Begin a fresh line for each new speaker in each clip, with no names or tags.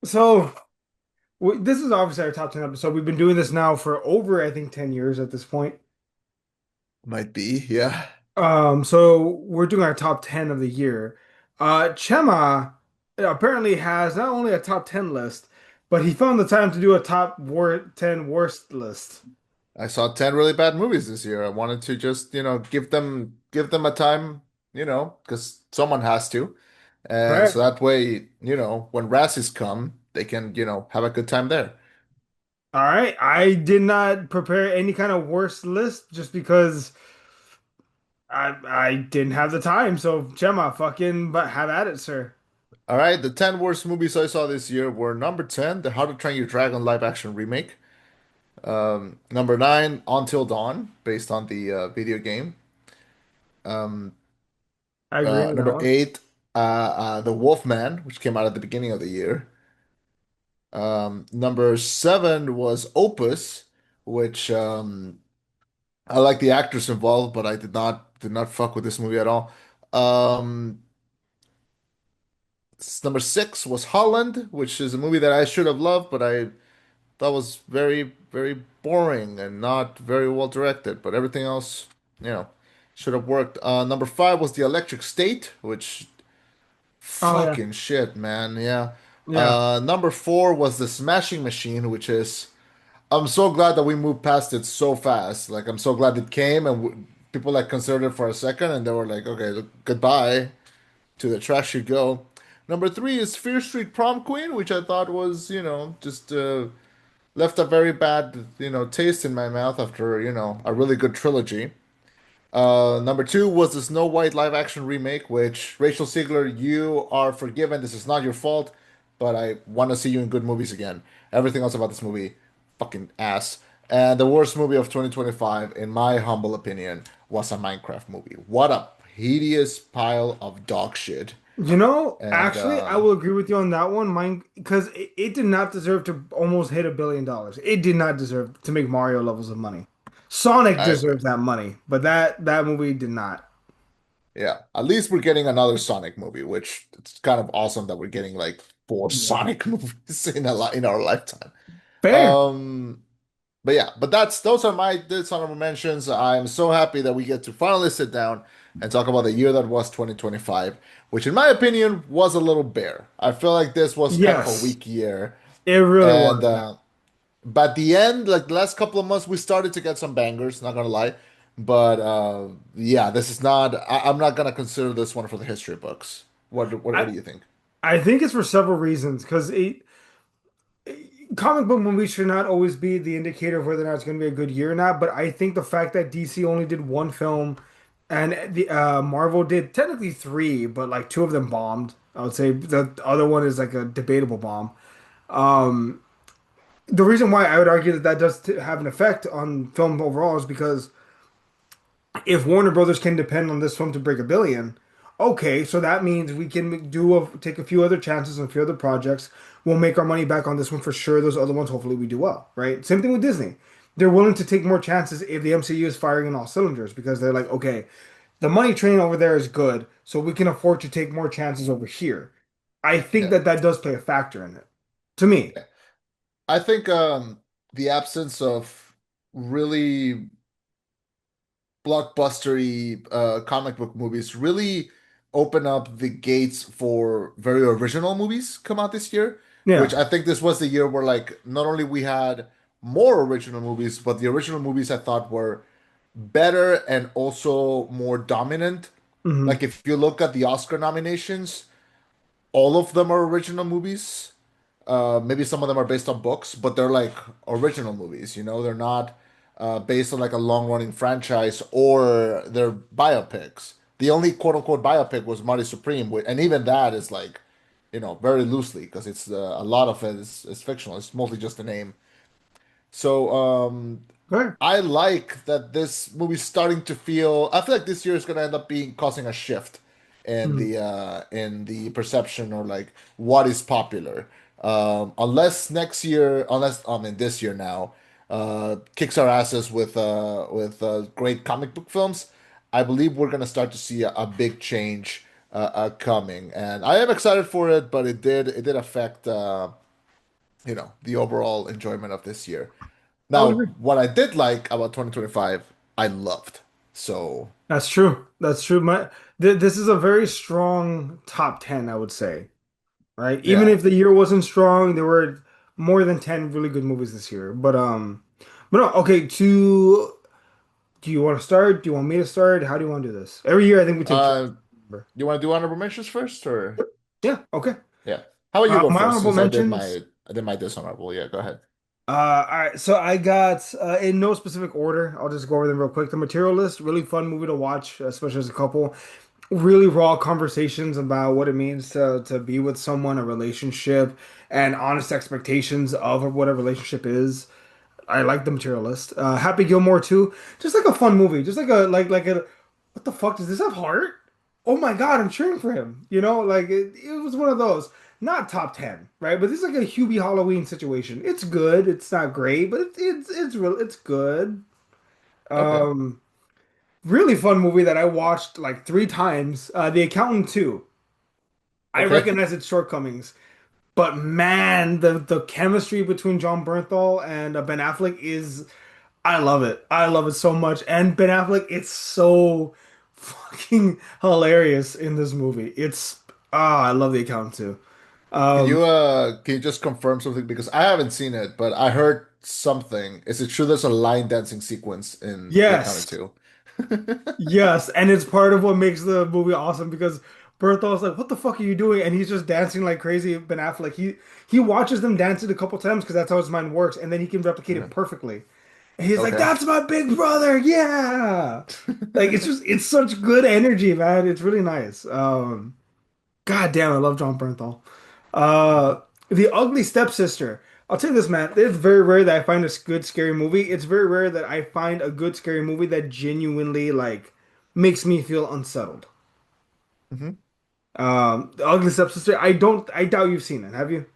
So this is obviously our top 10 episode. We've been doing this now for over, I think, 10 years at this point.
Might be, yeah.
So we're doing our top 10 of the year. Chema apparently has not only a top 10 list, but he found the time to do a top 10 worst list.
I saw 10 really bad movies this year. I wanted to just, give them a time, because someone has to. And so
Correct.
that way, when Razzies come, they can, have a good time there.
All right. I did not prepare any kind of worst list just because I didn't have the time. So Chema, fucking but have at it, sir.
All right, the 10 worst movies I saw this year were number 10, The How to Train Your Dragon live action remake. Number 9, Until Dawn, based on the video game. Um,
I agree with that
Number
one.
8, The Wolfman, which came out at the beginning of the year. Number 7 was Opus, which I like the actors involved, but I did not fuck with this movie at all. Um, Number 6 was Holland, which is a movie that I should have loved, but I thought was very, very boring and not very well directed. But everything else, you know, should have worked. Number 5 was The Electric State, which
Oh yeah.
fucking shit, man. Yeah.
Yeah.
Number 4 was The Smashing Machine, which is I'm so glad that we moved past it so fast. Like, I'm so glad it came and people like considered it for a second and they were like, okay, goodbye to the trash you go. Number 3 is Fear Street Prom Queen, which I thought was, just left a very bad, taste in my mouth after, a really good trilogy. Number 2 was the Snow White live action remake, which Rachel Ziegler, you are forgiven. This is not your fault, but I want to see you in good movies again. Everything else about this movie, fucking ass. And the worst movie of 2025, in my humble opinion, was a Minecraft movie. What a hideous pile of dog shit. And
Actually, I will agree with you on that one. Mine, because it did not deserve to almost hit $1 billion. It did not deserve to make Mario levels of money. Sonic
I agree.
deserves that money, but that movie did not.
Yeah, at least we're getting another Sonic movie, which it's kind of awesome that we're getting like four
Yeah.
Sonic movies in our lifetime.
Fair.
Um, but yeah, but those are my dishonorable mentions. I'm so happy that we get to finally sit down and talk about the year that was 2025, which in my opinion was a little bare. I feel like this was kind of a
Yes,
weak year,
it really
and
was.
but the end, like the last couple of months, we started to get some bangers. Not gonna lie, but yeah, this is not. I'm not gonna consider this one for the history books. What
I
do you think?
I think it's for several reasons. Because comic book movies should not always be the indicator of whether or not it's going to be a good year or not. But I think the fact that DC only did one film and the Marvel did technically three, but like two of them bombed. I would say the other one is like a debatable bomb. Um, the reason why I would argue that that does have an effect on film overall is because if Warner Brothers can depend on this film to break 1 billion, okay, so that means we can take a few other chances on a few other projects. We'll make our money back on this one for sure. Those other ones, hopefully, we do well, right? Same thing with Disney. They're willing to take more chances if the MCU is firing in all cylinders because they're like, okay, the money train over there is good, so we can afford to take more chances over here. I think
Yeah,
that that does play a factor in it. To me,
I think the absence of really blockbustery comic book movies really open up the gates for very original movies come out this year, which
yeah.
I think this was the year where like not only we had more original movies, but the original movies I thought were better and also more dominant.
Hmm.
Like if you look at the Oscar nominations, all of them are original movies. Maybe some of them are based on books, but they're like original movies, they're not based on like a long-running franchise or they're biopics. The only quote-unquote biopic was Marty Supreme, and even that is like, very loosely because it's a lot of it is fictional. It's mostly just a name. So
Go ahead.
I like that this movie's starting to feel. I feel like this year is gonna end up being causing a shift
Mhm.
in the perception or like what is popular. Unless next year, unless I mean this year now, kicks our asses with great comic book films. I believe we're gonna start to see a big change coming, and I am excited for it. But it did affect. the overall enjoyment of this year.
I would
Now,
agree.
what I did like about 2025, I loved. So,
That's true. That's true. This is a very strong top 10, I would say. Right? Even
yeah.
if the year wasn't strong, there were more than 10 really good movies this year. But no, okay, do you want to start? Do you want me to start? How do you want to do this? Every year I think we take turns.
Uh, you want to do honorable mentions first, or
Yeah, okay.
yeah? How about you go
My
first,
honorable
since
mentions.
I did my dishonorable. Yeah, go ahead.
All right, so I got in no specific order. I'll just go over them real quick. The Materialist, really fun movie to watch, especially as a couple. Really raw conversations about what it means to be with someone, a relationship, and honest expectations of what a relationship is. I like The Materialist. Happy Gilmore too. Just like a fun movie. Just like a what the fuck does this have heart? Oh my God, I'm cheering for him. Like it was one of those. Not top 10, right? But this is like a Hubie Halloween situation. It's good. It's not great, but it's real. It's good.
Okay.
Um, Really fun movie that I watched like 3 times. The Accountant 2. I
Okay.
recognize its shortcomings, but man, the chemistry between John Bernthal and Ben Affleck is I love it. I love it so much. And Ben Affleck, it's so fucking hilarious in this movie. I love The Accountant too. Um,
Can you just confirm something because I haven't seen it, but I heard something. Is it true there's a line dancing sequence in The Accountant
yes.
2?
Yes, and it's part of what makes the movie awesome because Berthol's like, "What the fuck are you doing?" And he's just dancing like crazy. Ben Affleck, he watches them dance it a couple times because that's how his mind works, and then he can replicate
Yeah.
it perfectly. And he's like,
Okay.
"That's my big brother, yeah!" Like it's such good energy, man. It's really nice. God damn, I love John Bernthal. The Ugly Stepsister. I'll tell you this, man. It's very rare that I find a good scary movie. It's very rare that I find a good scary movie that genuinely like makes me feel unsettled.
Mhm.
The Ugly Stepsister. I doubt you've seen it. Have you?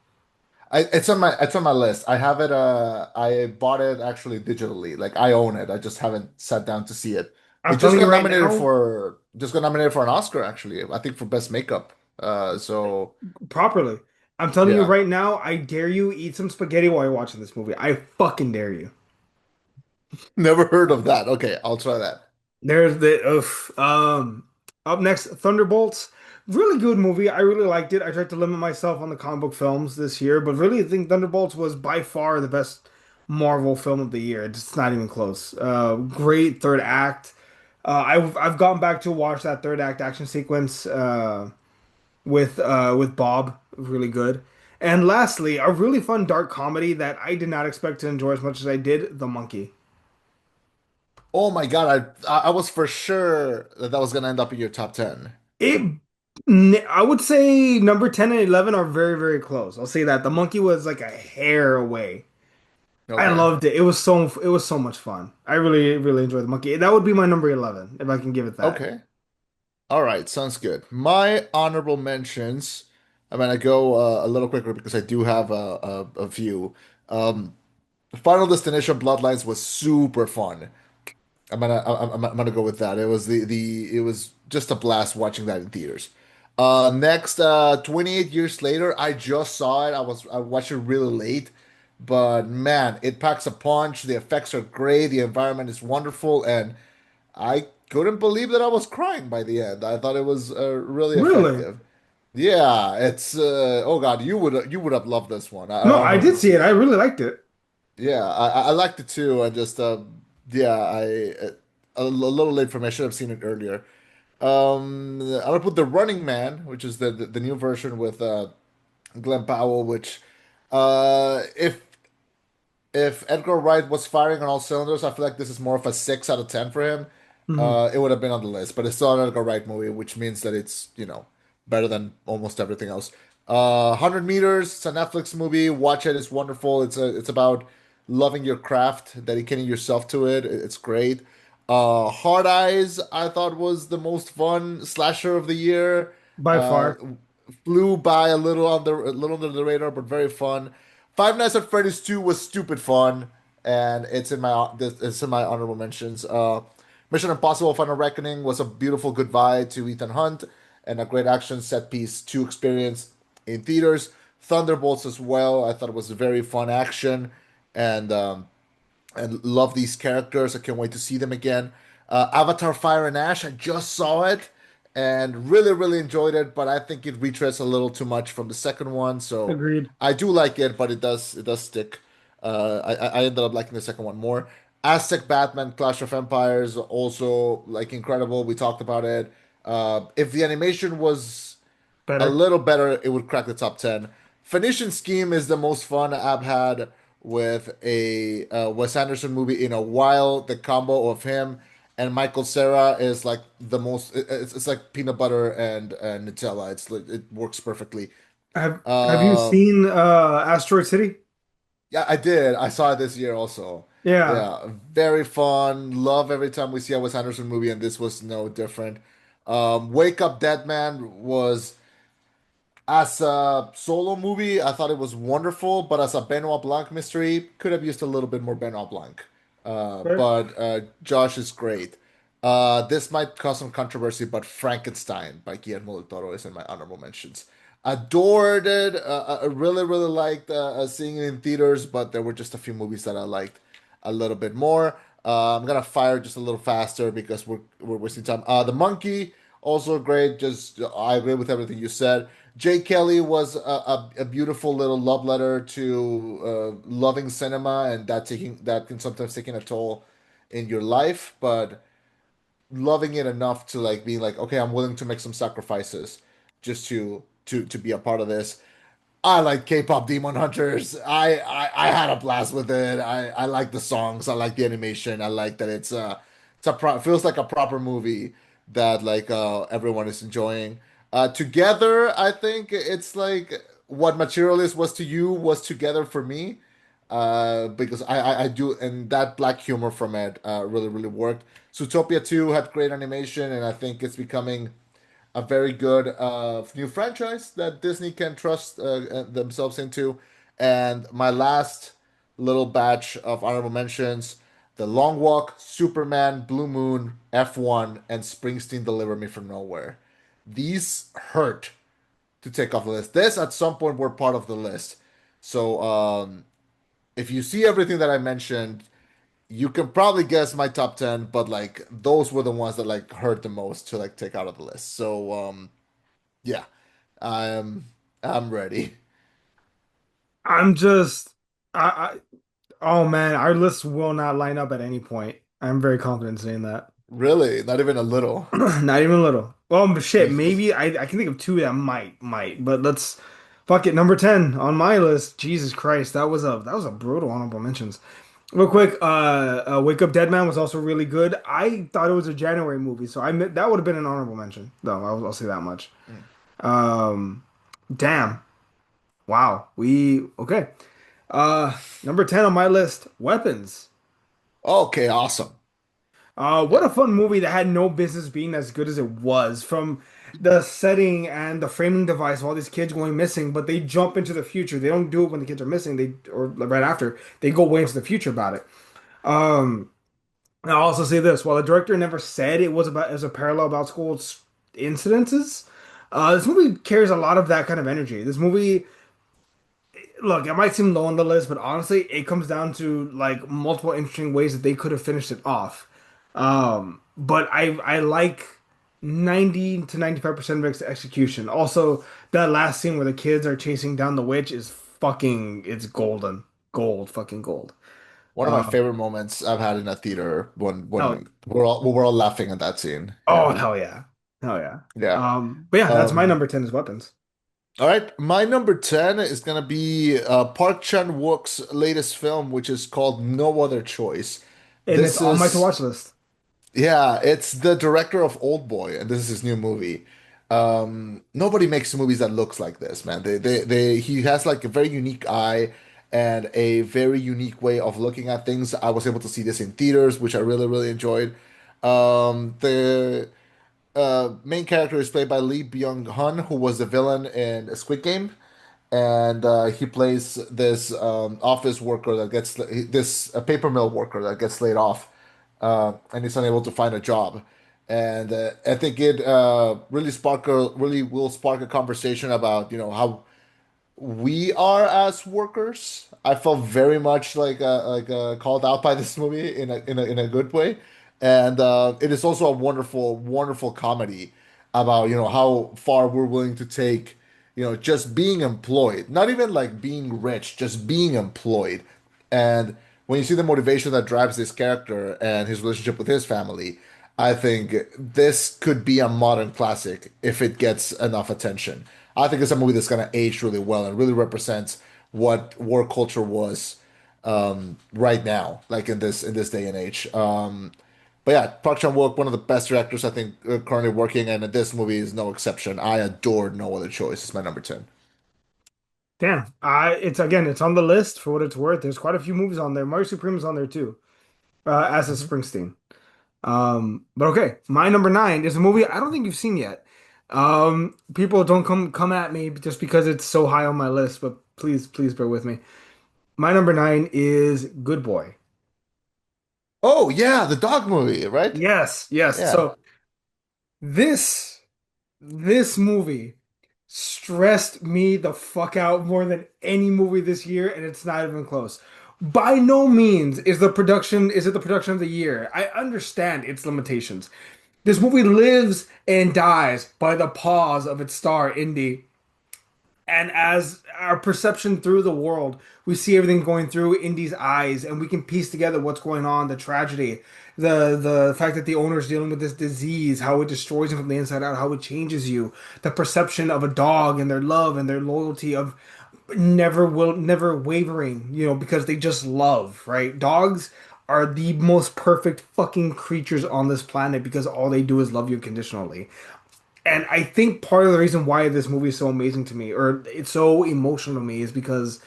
It's on my list. I have it I bought it actually digitally. Like I own it. I just haven't sat down to see it.
I'm telling you right now,
Just got nominated for an Oscar actually. I think for best makeup. So
properly. I'm telling you
yeah.
right now, I dare you eat some spaghetti while you're watching this movie. I fucking dare you.
Never heard of that. Okay, I'll try that.
There's the up next, Thunderbolts. Really good movie. I really liked it. I tried to limit myself on the comic book films this year, but really I think Thunderbolts was by far the best Marvel film of the year. It's not even close. Great third act. I've gone back to watch that third act action sequence with Bob. Really good. And lastly, a really fun dark comedy that I did not expect to enjoy as much as I did, The Monkey.
Oh my God, I was for sure that that was gonna end up in your top 10.
It, I would say number 10 and 11 are very, very close. I'll say that. The monkey was like a hair away. I
Okay.
loved it. It was so much fun. I really, really enjoyed the monkey. That would be my number 11 if I can give it that.
Okay. All right, sounds good. My honorable mentions, I'm gonna go a little quicker because I do have a few. Um, Final Destination Bloodlines was super fun. I'm gonna go with that. It was it was just a blast watching that in theaters. Next, 28 years later, I just saw it. I watched it really late, but man, it packs a punch. The effects are great. The environment is wonderful, and I couldn't believe that I was crying by the end. I thought it was really
Really?
effective. Yeah, it's oh God, you would have loved this one.
No,
I don't
I
know if
did
you've
see
seen
it. I
it.
really liked it.
Yeah, I liked it too. I just yeah, a little late for me. I should have seen it earlier. I'm gonna put The Running Man, which is the new version with Glenn Powell, which if Edgar Wright was firing on all cylinders, I feel like this is more of a 6 out of 10 for him.
Mhm.
It would have been on the list, but it's still an Edgar Wright movie, which means that it's, better than almost everything else. 100 Meters, it's a Netflix movie. Watch it, it's wonderful. It's about loving your craft, dedicating yourself to it. It's great. Hard Eyes, I thought was the most fun slasher of the year.
By
Uh,
far.
Flew by a little under the radar, but very fun. Five Nights at Freddy's 2 was stupid fun, and it's in my honorable mentions. Mission Impossible: Final Reckoning was a beautiful goodbye to Ethan Hunt and a great action set piece to experience in theaters. Thunderbolts as well. I thought it was a very fun action, and love these characters. I can't wait to see them again. Avatar: Fire and Ash. I just saw it and really, really enjoyed it, but I think it retreads a little too much from the second one. So
Agreed.
I do like it, but it does stick. I ended up liking the second one more. Aztec Batman: Clash of Empires also like incredible. We talked about it. If the animation was a
Better.
little better, it would crack the top 10. Phoenician Scheme is the most fun I've had with a Wes Anderson movie in a while. The combo of him and Michael Cera is like the most. It's like peanut butter and Nutella. It works perfectly.
Have you
Um,
seen Asteroid City?
yeah, I did. I saw it this year also.
Yeah.
Yeah, very fun. Love every time we see a Wes Anderson movie, and this was no different. Wake Up Dead Man was. As a solo movie, I thought it was wonderful, but as a Benoit Blanc mystery, could have used a little bit more Benoit Blanc.
Right.
But Josh is great. This might cause some controversy, but Frankenstein by Guillermo del Toro is in my honorable mentions. Adored it. I really, really liked seeing it in theaters, but there were just a few movies that I liked a little bit more. I'm gonna fire just a little faster because we're wasting time. The Monkey also great. Just I agree with everything you said. Jay Kelly was a beautiful little love letter to loving cinema, and that can sometimes taking a toll in your life, but loving it enough to like being like, okay, I'm willing to make some sacrifices just to be a part of this. I like K-pop Demon Hunters. I had a blast with it. I like the songs. I like the animation. I like that feels like a proper movie that like everyone is enjoying. Together, I think it's like what Materialist was to you was Together for me. Because I do, and that black humor from it really, really worked. Zootopia 2 had great animation, and I think it's becoming a very good new franchise that Disney can trust themselves into. And my last little batch of honorable mentions: The Long Walk, Superman, Blue Moon, F1, and Springsteen Deliver Me from Nowhere. These hurt to take off the list. This at some point were part of the list. So if you see everything that I mentioned, you can probably guess my top 10, but like those were the ones that like hurt the most to like take out of the list. So yeah, I'm I'm ready.
I'm just I oh man, our list will not line up at any point. I'm very confident in saying that.
Really, not even a little.
Not even a little. Well, but shit, maybe I can think of two that might, but let's fuck it. Number 10 on my list. Jesus Christ, that was a brutal honorable mentions. Real quick, Wake Up Dead Man was also really good. I thought it was a January movie, so that would have been an honorable mention. Though I'll say that much.
Mm.
Um, damn. Wow. We okay. Number 10 on my list, Weapons.
Okay, awesome.
What a fun movie that had no business being as good as it was, from the setting and the framing device of all these kids going missing, but they jump into the future. They don't do it when the kids are missing, they or right after. They go way into the future about it. Um, I'll also say this, while the director never said it was about as a parallel about school incidences, this movie carries a lot of that kind of energy. This movie, look, it might seem low on the list, but honestly, it comes down to like multiple interesting ways that they could have finished it off. But I like 90 to 95% of its execution. Also, that last scene where the kids are chasing down the witch is fucking, it's golden. Gold, fucking gold.
One of my
Um,
favorite moments I've had in a theater
oh,
when we're all laughing at that scene.
oh,
Yeah,
hell yeah. Hell yeah.
yeah.
But yeah, that's my
Um,
number 10 is weapons.
all right, my number 10 is gonna be Park Chan-wook's latest film, which is called No Other Choice.
And it's
This
on my to
is
watch list.
Yeah, it's the director of Old Boy, and this is his new movie. Nobody makes movies that looks like this, man. He has like a very unique eye and a very unique way of looking at things. I was able to see this in theaters, which I really, really enjoyed. The main character is played by Lee Byung-hun, who was the villain in Squid Game, and he plays this office worker that gets this a paper mill worker that gets laid off, and he's unable to find a job. And I think it really will spark a conversation about how we are as workers. I felt very much called out by this movie in a good way, and it is also a wonderful comedy about how far we're willing to take just being employed, not even like being rich, just being employed. And when you see the motivation that drives this character and his relationship with his family, I think this could be a modern classic if it gets enough attention. I think it's a movie that's going to age really well and really represents what war culture was right now, like in this day and age. But yeah, Park Chan-wook, one of the best directors I think currently working, and this movie is no exception. I adored No Other Choice. It's my number 10.
Damn. It's again, it's on the list for what it's worth. There's quite a few movies on there. Mario Supreme's on there too, as a
Mhm.
Springsteen. But okay, my number nine is a movie I don't think you've seen yet. People don't come at me just because it's so high on my list, but please bear with me. My number nine is Good Boy.
Oh yeah, the dog movie, right?
Yes, yes.
Yeah.
So this this movie stressed me the fuck out more than any movie this year, and it's not even close. By no means is it the production of the year. I understand its limitations. This movie lives and dies by the pause of its star, Indy. And as our perception through the world, we see everything going through Indy's eyes, and we can piece together what's going on, the tragedy, the fact that the owner is dealing with this disease, how it destroys him from the inside out, how it changes you, the perception of a dog and their love and their loyalty of never wavering, because they just love, right? Dogs are the most perfect fucking creatures on this planet because all they do is love you unconditionally. And I think part of the reason why this movie is so amazing to me, or it's so emotional to me, is because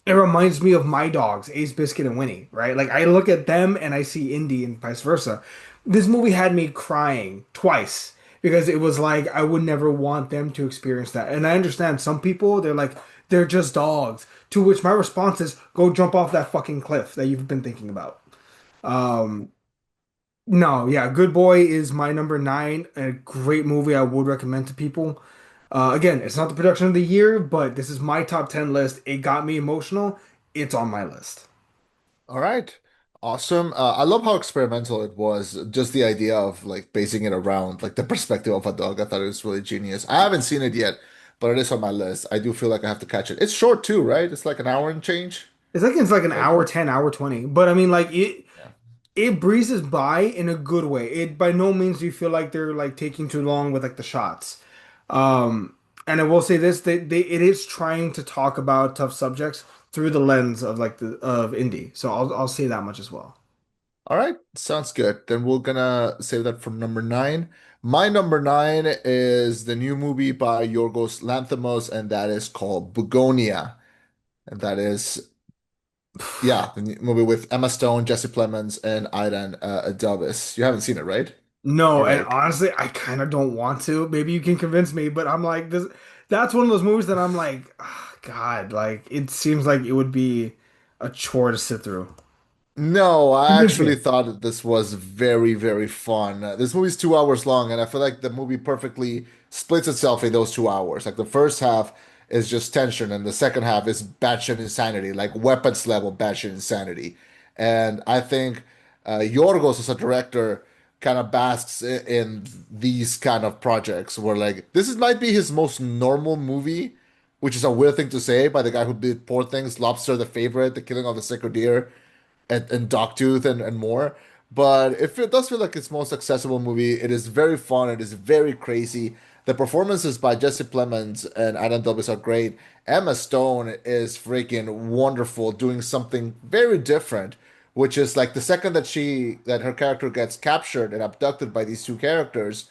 it reminds me of my dogs, Ace Biscuit and Winnie, right? Like I look at them and I see Indy and vice versa. This movie had me crying twice because it was like I would never want them to experience that. And I understand some people, they're like, they're just dogs. To which my response is, go jump off that fucking cliff that you've been thinking about. Um, no, yeah, Good Boy is my number nine. A great movie I would recommend to people. Again, it's not the production of the year, but this is my top 10 list. It got me emotional. It's on my list.
All right. Awesome. I love how experimental it was. Just the idea of like basing it around like the perspective of a dog. I thought it was really genius. I haven't seen it yet, but it is on my list. I do feel like I have to catch it. It's short too, right? It's like an hour and change.
It's like an
Right?
hour 10, hour 20. But I mean, like
Yeah.
it breezes by in a good way. It by no means do you feel like they're like taking too long with like the shots. Um, and I will say this, it is trying to talk about tough subjects through the lens of like the of indie. So I'll say that much as well.
All right. Sounds good. Then we're gonna save that for number nine. My number nine is the new movie by Yorgos Lanthimos, and that is called Bugonia. And that is, yeah, the new movie with Emma Stone, Jesse Plemons, and Aidan Adelvis. You haven't seen it, right?
No,
Or
and
like,
honestly, I kind of don't want to. Maybe you can convince me, but I'm like this. That's one of those movies that I'm like, ah, God, like it seems like it would be a chore to sit through.
no, I
Convince
actually
me.
thought that this was very fun. This movie's 2 hours long, and I feel like the movie perfectly splits itself in those 2 hours. Like the first half is just tension, and the second half is batshit insanity, like weapons level batshit insanity. And I think Yorgos as a director kind of basks in these kind of projects where like this is might be his most normal movie, which is a weird thing to say by the guy who did Poor Things, Lobster, The Favorite, The Killing of the Sacred Deer and Dogtooth and more. But it does feel like its most accessible movie. It is very fun. It is very crazy. The performances by Jesse Plemons and Adam Delvis are great. Emma Stone is freaking wonderful, doing something very different, which is like the second that her character gets captured and abducted by these two characters,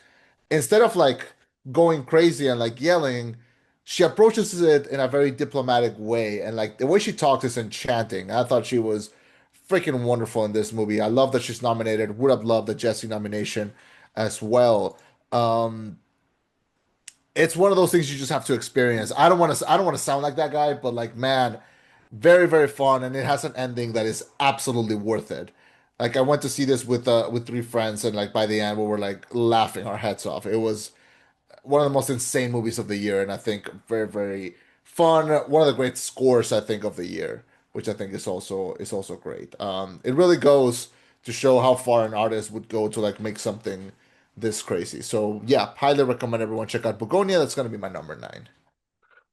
instead of like going crazy and like yelling, she approaches it in a very diplomatic way. And like the way she talks is enchanting. I thought she was freaking wonderful in this movie. I love that she's nominated. Would have loved the Jessie nomination as well. Um, it's one of those things you just have to experience. I don't want to sound like that guy, but like man, very fun, and it has an ending that is absolutely worth it. Like I went to see this with three friends, and like by the end we were like laughing our heads off. It was one of the most insane movies of the year, and I think very fun, one of the great scores I think of the year, which I think is also great. It really goes to show how far an artist would go to like make something this crazy. So yeah, highly recommend everyone check out Begonia. That's gonna be my number nine.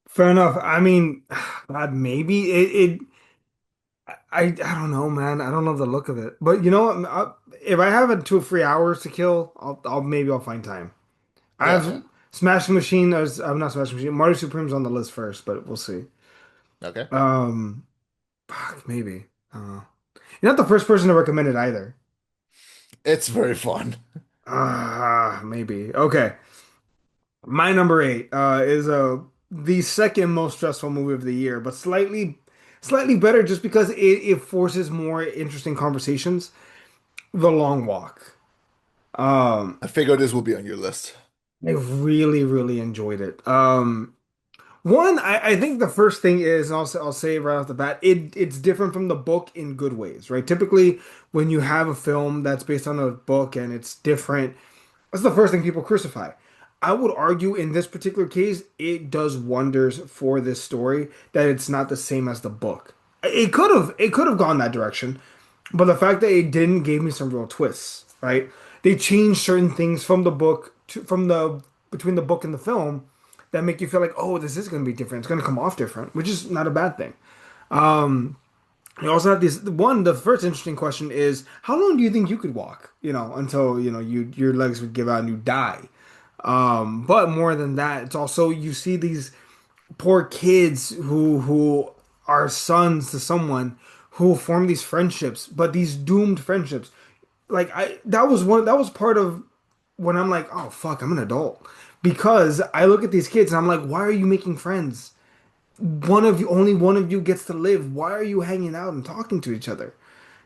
Fair enough. I mean, God, maybe it. I don't know, man. I don't love the look of it. But you know what? If I have 2 or 3 hours to kill, I'll maybe I'll find time. I
Yeah.
have Smashing Machine. I'm not Smashing Machine. Mario Supreme's on the list first, but we'll see.
Okay.
Um, Fuck, maybe. I don't know. You're not the first person to recommend it either.
It's very fun.
Maybe. Okay. My number eight is the second most stressful movie of the year, but slightly better just because it forces more interesting conversations. The Long Walk. Um,
I figured this will be on your list.
I really enjoyed it. One, I think the first thing is, and I'll say it right off the bat, it's different from the book in good ways, right? Typically, when you have a film that's based on a book and it's different, that's the first thing people crucify. I would argue in this particular case, it does wonders for this story that it's not the same as the book. It could have gone that direction, but the fact that it didn't gave me some real twists, right? They changed certain things from the book to from the between the book and the film that make you feel like, oh, this is going to be different. It's going to come off different, which is not a bad thing. You also have this one. The first interesting question is, how long do you think you could walk? Until your legs would give out and you die. But more than that, it's also you see these poor kids who are sons to someone who form these friendships, but these doomed friendships. Like that was part of when I'm like, oh fuck, I'm an adult. Because I look at these kids and I'm like, why are you making friends? Only one of you gets to live. Why are you hanging out and talking to each other?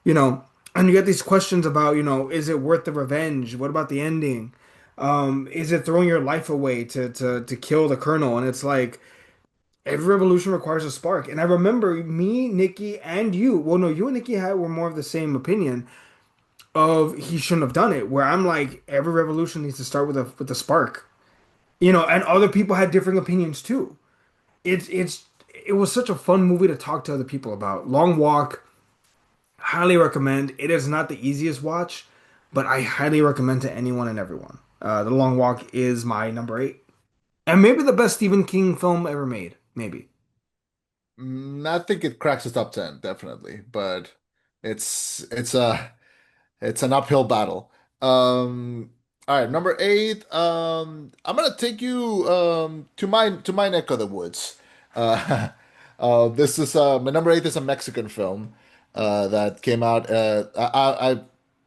You know, and you get these questions about, is it worth the revenge? What about the ending? Is it throwing your life away to kill the colonel? And it's like every revolution requires a spark. And I remember me, Nikki, and you. Well, no, you and Nikki were more of the same opinion of he shouldn't have done it. Where I'm like, every revolution needs to start with a spark. And other people had differing opinions too. It was such a fun movie to talk to other people about. Long Walk, highly recommend. It is not the easiest watch, but I highly recommend to anyone and everyone. The Long Walk is my number eight, and maybe the best Stephen King film ever made. Maybe.
I think it cracks the top 10, definitely, but it's a it's an uphill battle. All right, number eight. I'm gonna take you to my neck of the woods. Uh, this is my number eight is a Mexican film that came out. I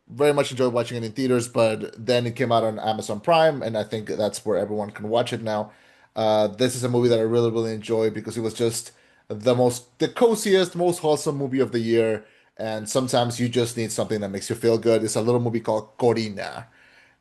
very much enjoyed watching it in theaters, but then it came out on Amazon Prime, and I think that's where everyone can watch it now. This is a movie that I really enjoyed because it was just the coziest, most wholesome movie of the year. And sometimes you just need something that makes you feel good. It's a little movie called Corina,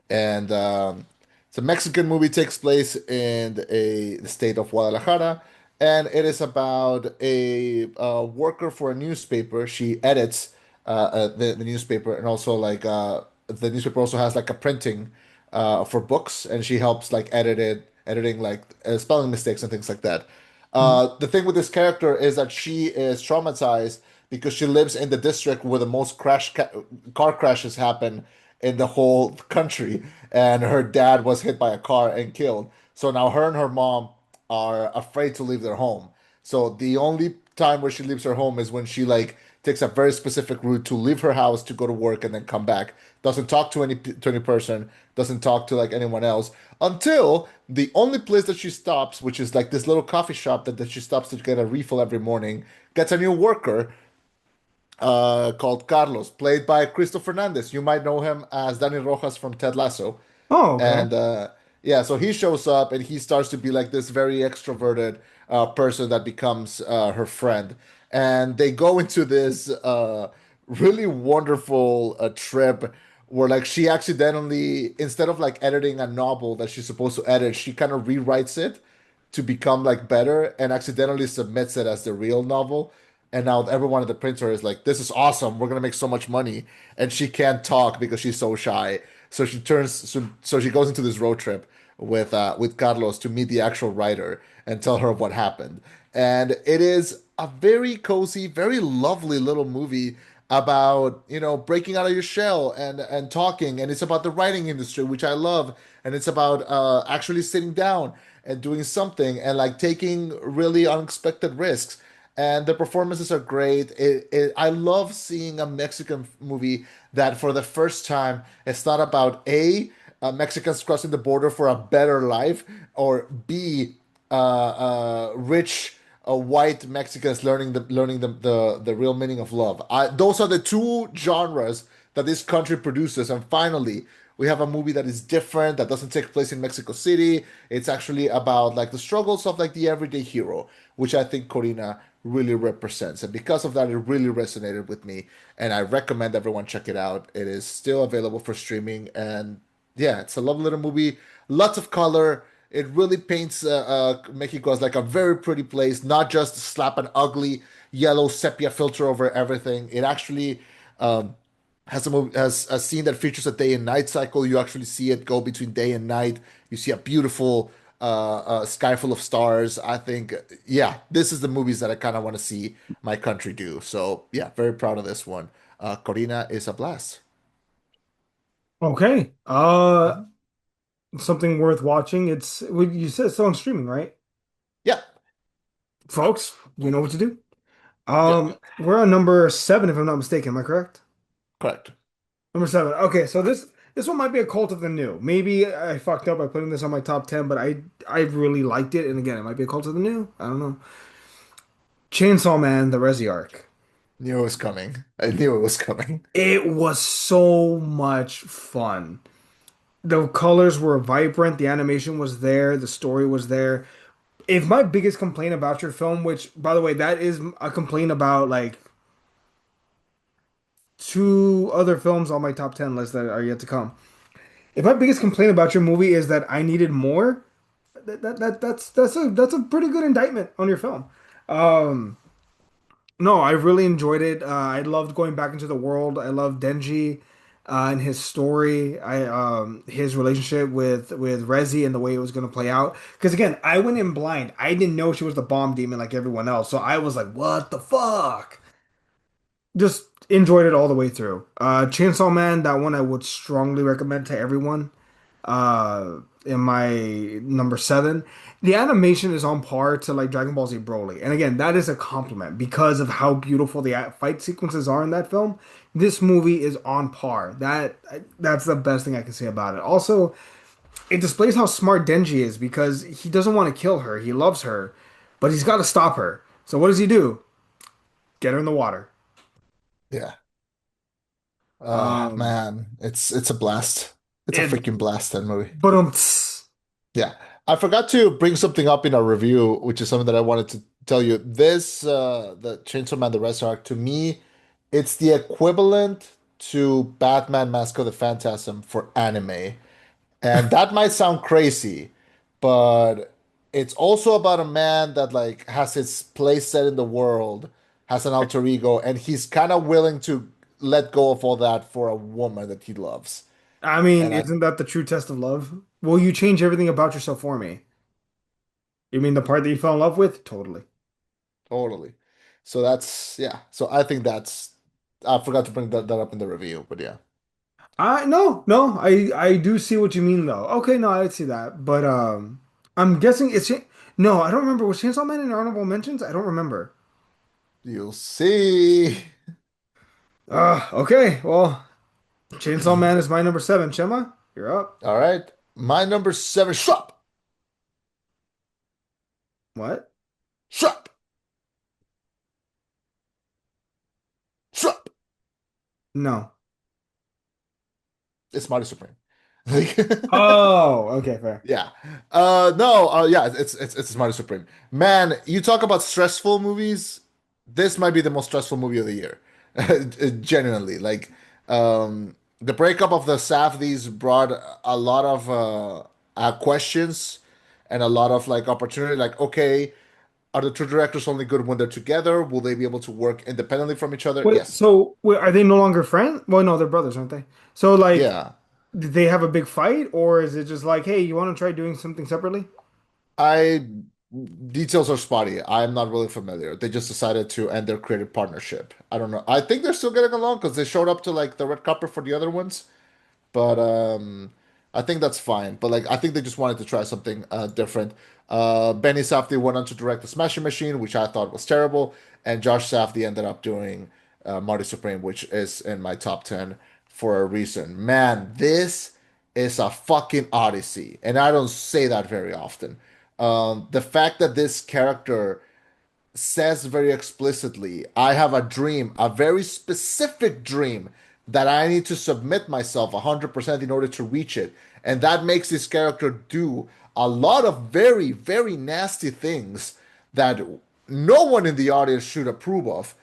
and it's a Mexican movie. Takes place in the state of Guadalajara, and it is about a worker for a newspaper. She edits the newspaper, and also the newspaper also has like a printing for books, and she helps like editing like spelling mistakes and things like that. The thing with this character is that she is traumatized because she lives in the district where the most car crashes happen in the whole country, and her dad was hit by a car and killed. So now her and her mom are afraid to leave their home. So the only time where she leaves her home is when she like takes a very specific route to leave her house to go to work and then come back. Doesn't talk to any person, doesn't talk to like anyone else until the only place that she stops, which is like this little coffee shop that she stops to get a refill every morning, gets a new worker called Carlos, played by Cristo Fernandez. You might know him as Danny Rojas from Ted Lasso.
Oh, okay.
And yeah, so he shows up and he starts to be like this very extroverted person that becomes her friend. And they go into this really wonderful trip where like she accidentally, instead of like editing a novel that she's supposed to edit, she kind of rewrites it to become like better and accidentally submits it as the real novel. And now everyone at the printer is like, "This is awesome. We're gonna make so much money." And she can't talk because she's so shy. So she goes into this road trip with Carlos to meet the actual writer and tell her what happened. And it is a very cozy, very lovely little movie about, breaking out of your shell and talking. And it's about the writing industry, which I love. And it's about actually sitting down and doing something and like taking really unexpected risks. And the performances are great. I love seeing a Mexican movie that for the first time, it's not about Mexicans crossing the border for a better life, or B, rich white Mexicans learning the real meaning of love. Those are the two genres that this country produces, and finally, we have a movie that is different, that doesn't take place in Mexico City. It's actually about like the struggles of like the everyday hero, which I think Corina really represents, and because of that, it really resonated with me, and I recommend everyone check it out. It is still available for streaming, and yeah, it's a lovely little movie, lots of color. It really paints Mexico as like a very pretty place, not just slap an ugly yellow sepia filter over everything. It actually um, has a scene that features a day and night cycle. You actually see it go between day and night. You see a beautiful sky full of stars. I think, yeah, this is the movies that I kind of want to see my country do. So yeah, very proud of this one. Corina is a blast.
Okay. Something worth watching. You said it's still on streaming, right?
Yeah,
Folks, you know what to do.
yeah,
We're on number seven, if I'm not mistaken. Am I correct?
correct.
Number seven. Okay, so this one might be a cult of the new. Maybe I fucked up by putting this on my top 10, but I really liked it. And again, it might be a cult of the new. I don't know. Chainsaw Man, the Resi arc.
Knew it was coming. I knew it was coming.
It was so much fun. The colors were vibrant, the animation was there, the story was there. If my biggest complaint about your film, which by the way, that is a complaint about like two other films on my top 10 list that are yet to come. If my biggest complaint about your movie is that I needed more, that's a pretty good indictment on your film. Um, no, I really enjoyed it. I loved going back into the world. I loved Denji and his story. I his relationship with Rezi and the way it was going to play out. Because again, I went in blind. I didn't know she was the bomb demon like everyone else. So I was like, what the fuck? Just enjoyed it all the way through. Chainsaw Man, that one I would strongly recommend to everyone. In my number seven, the animation is on par to like Dragon Ball Z Broly, and again, that is a compliment because of how beautiful the fight sequences are in that film. This movie is on par. That's the best thing I can say about it. Also, it displays how smart Denji is because he doesn't want to kill her. He loves her, but he's got to stop her. So what does he do? Get her in the water.
Yeah.
Um,
Man, it's a blast. It's a
it,
freaking blast, that movie.
but
Yeah. I forgot to bring something up in our review, which is something that I wanted to tell you. The Chainsaw Man, the Red Arc, to me, it's the equivalent to Batman Mask of the Phantasm for anime. And that might sound crazy, but it's also about a man that like has his place set in the world, has an alter ego, and he's kind of willing to let go of all that for a woman that he loves.
I mean,
And I
isn't that the true test of love? Will you change everything about yourself for me? You mean the part that you fell in love with? Totally.
totally. So that's yeah. So I think I forgot to bring that up in the review, but yeah.
I no, no, I do see what you mean though. Okay, no, I see that. But I'm guessing no, I don't remember. Was Chainsaw Man in honorable mentions? I don't remember.
You'll see.
Okay, well, Chainsaw Man is my number seven. Chema, you're up.
All right. My number seven. Shut up.
What?
Shut up. Shut up.
No.
It's Marty Supreme. Like,
Oh, okay, fair.
yeah. No, yeah, it's Marty Supreme. Man, you talk about stressful movies. This might be the most stressful movie of the year. Genuinely. Like, the breakup of the Safdies brought a lot of questions and a lot of like opportunity. Like, okay, are the two directors only good when they're together? Will they be able to work independently from each other?
Wait,
Yes.
so wait, are they no longer friends? Well, no, they're brothers, aren't they? So like,
Yeah.
did they have a big fight, or is it just like, hey, you want to try doing something separately?
I Details are spotty. I'm not really familiar. They just decided to end their creative partnership. I don't know. I think they're still getting along because they showed up to like the red carpet for the other ones. But I think that's fine. But like I think they just wanted to try something different. Benny Safdie went on to direct The Smashing Machine, which I thought was terrible, and Josh Safdie ended up doing Marty Supreme, which is in my top 10 for a reason. Man, this is a fucking odyssey, and I don't say that very often. The fact that this character says very explicitly, I have a dream, a very specific dream that I need to submit myself 100% in order to reach it. And that makes this character do a lot of very, very nasty things that no one in the audience should approve of.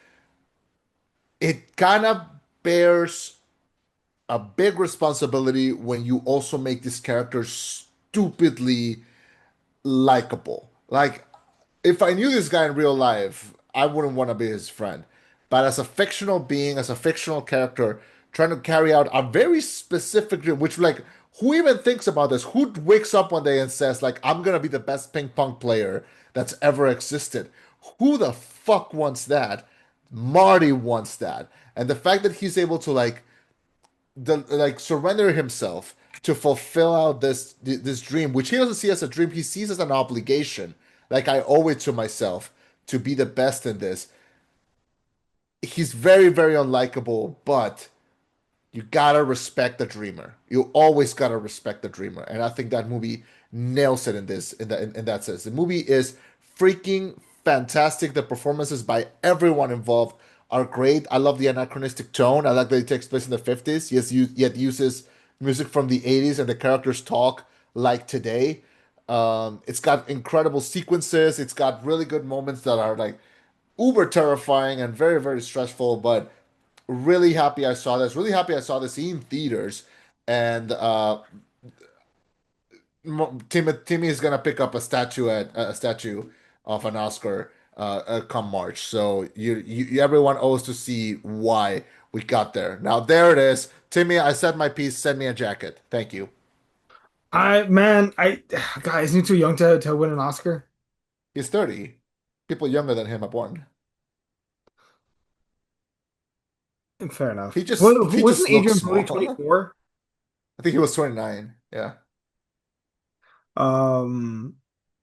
It kind of bears a big responsibility when you also make this character stupidly likable. Like, if I knew this guy in real life, I wouldn't want to be his friend. But as a fictional being, as a fictional character, trying to carry out a very specific dream, which like who even thinks about this? Who wakes up one day and says, like, I'm gonna be the best ping pong player that's ever existed? Who the fuck wants that? Marty wants that. And the fact that he's able to like surrender himself to fulfill out this dream, which he doesn't see as a dream, he sees as an obligation. Like I owe it to myself to be the best in this. He's very, very unlikable, but you gotta respect the dreamer. You always gotta respect the dreamer, and I think that movie nails it in this in that sense. The movie is freaking fantastic. The performances by everyone involved are great. I love the anachronistic tone. I like that it takes place in the 50s. Yes, yet uses music from the 80s, and the characters talk like today. It's got incredible sequences. It's got really good moments that are like uber terrifying and very, very stressful, but really happy I saw this. Really happy I saw this in theaters. And Timmy is gonna pick up a statue of an Oscar come March. So everyone owes to see why we got there. Now there it is. Timmy, I said my piece. Send me a jacket. Thank you.
I guys, isn't he too young to win an Oscar?
He's 30. People younger than him have won.
Fair enough.
He
Wasn't
just looks
Adrian Brody
small.
24?
I think he was 29. Yeah.
Um,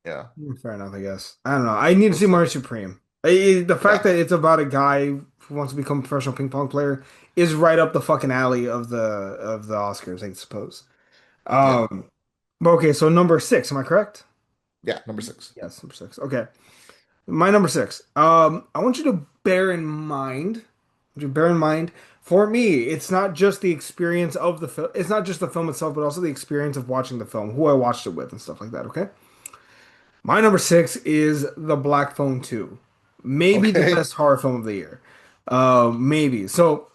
Yeah.
Fair enough, I guess. I don't know. I need to
We'll
see
see.
Marty Supreme. The fact
Yeah.
that it's about a guy who wants to become a professional ping pong player is right up the fucking alley of the Oscars, I suppose.
Yeah.
Um, but okay, so number six, am I correct?
Yeah. Number six.
Yes, number six. Okay. My number six. I want you to bear in mind, for me, it's not just the experience of the film. It's not just the film itself, but also the experience of watching the film, who I watched it with, and stuff like that. Okay. My number six is The Black Phone 2. Maybe the
Okay.
best horror film of the year. Maybe. So,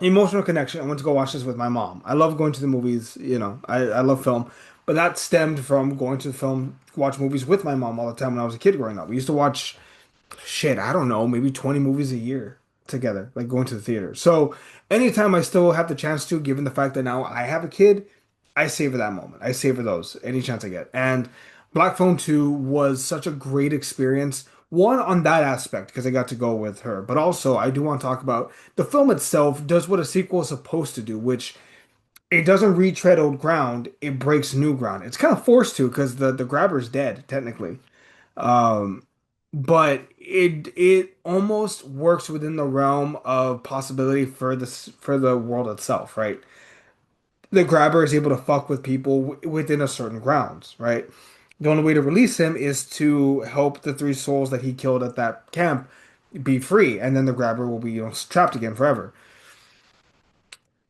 emotional connection. I went to go watch this with my mom. I love going to the movies, I love film. But that stemmed from going to the watch movies with my mom all the time when I was a kid growing up. We used to watch shit, I don't know, maybe 20 movies a year together, like going to the theater. So anytime I still have the chance to, given the fact that now I have a kid, I savor that moment. I savor those any chance I get. And Black Phone 2 was such a great experience. One on that aspect, because I got to go with her, but also I do want to talk about the film itself does what a sequel is supposed to do, which it doesn't retread old ground, it breaks new ground. It's kind of forced to because the grabber's dead, technically. Um, but it almost works within the realm of possibility for the world itself, right? The grabber is able to fuck with people within a certain grounds, right? The only way to release him is to help the three souls that he killed at that camp be free, and then the grabber will be, trapped again forever.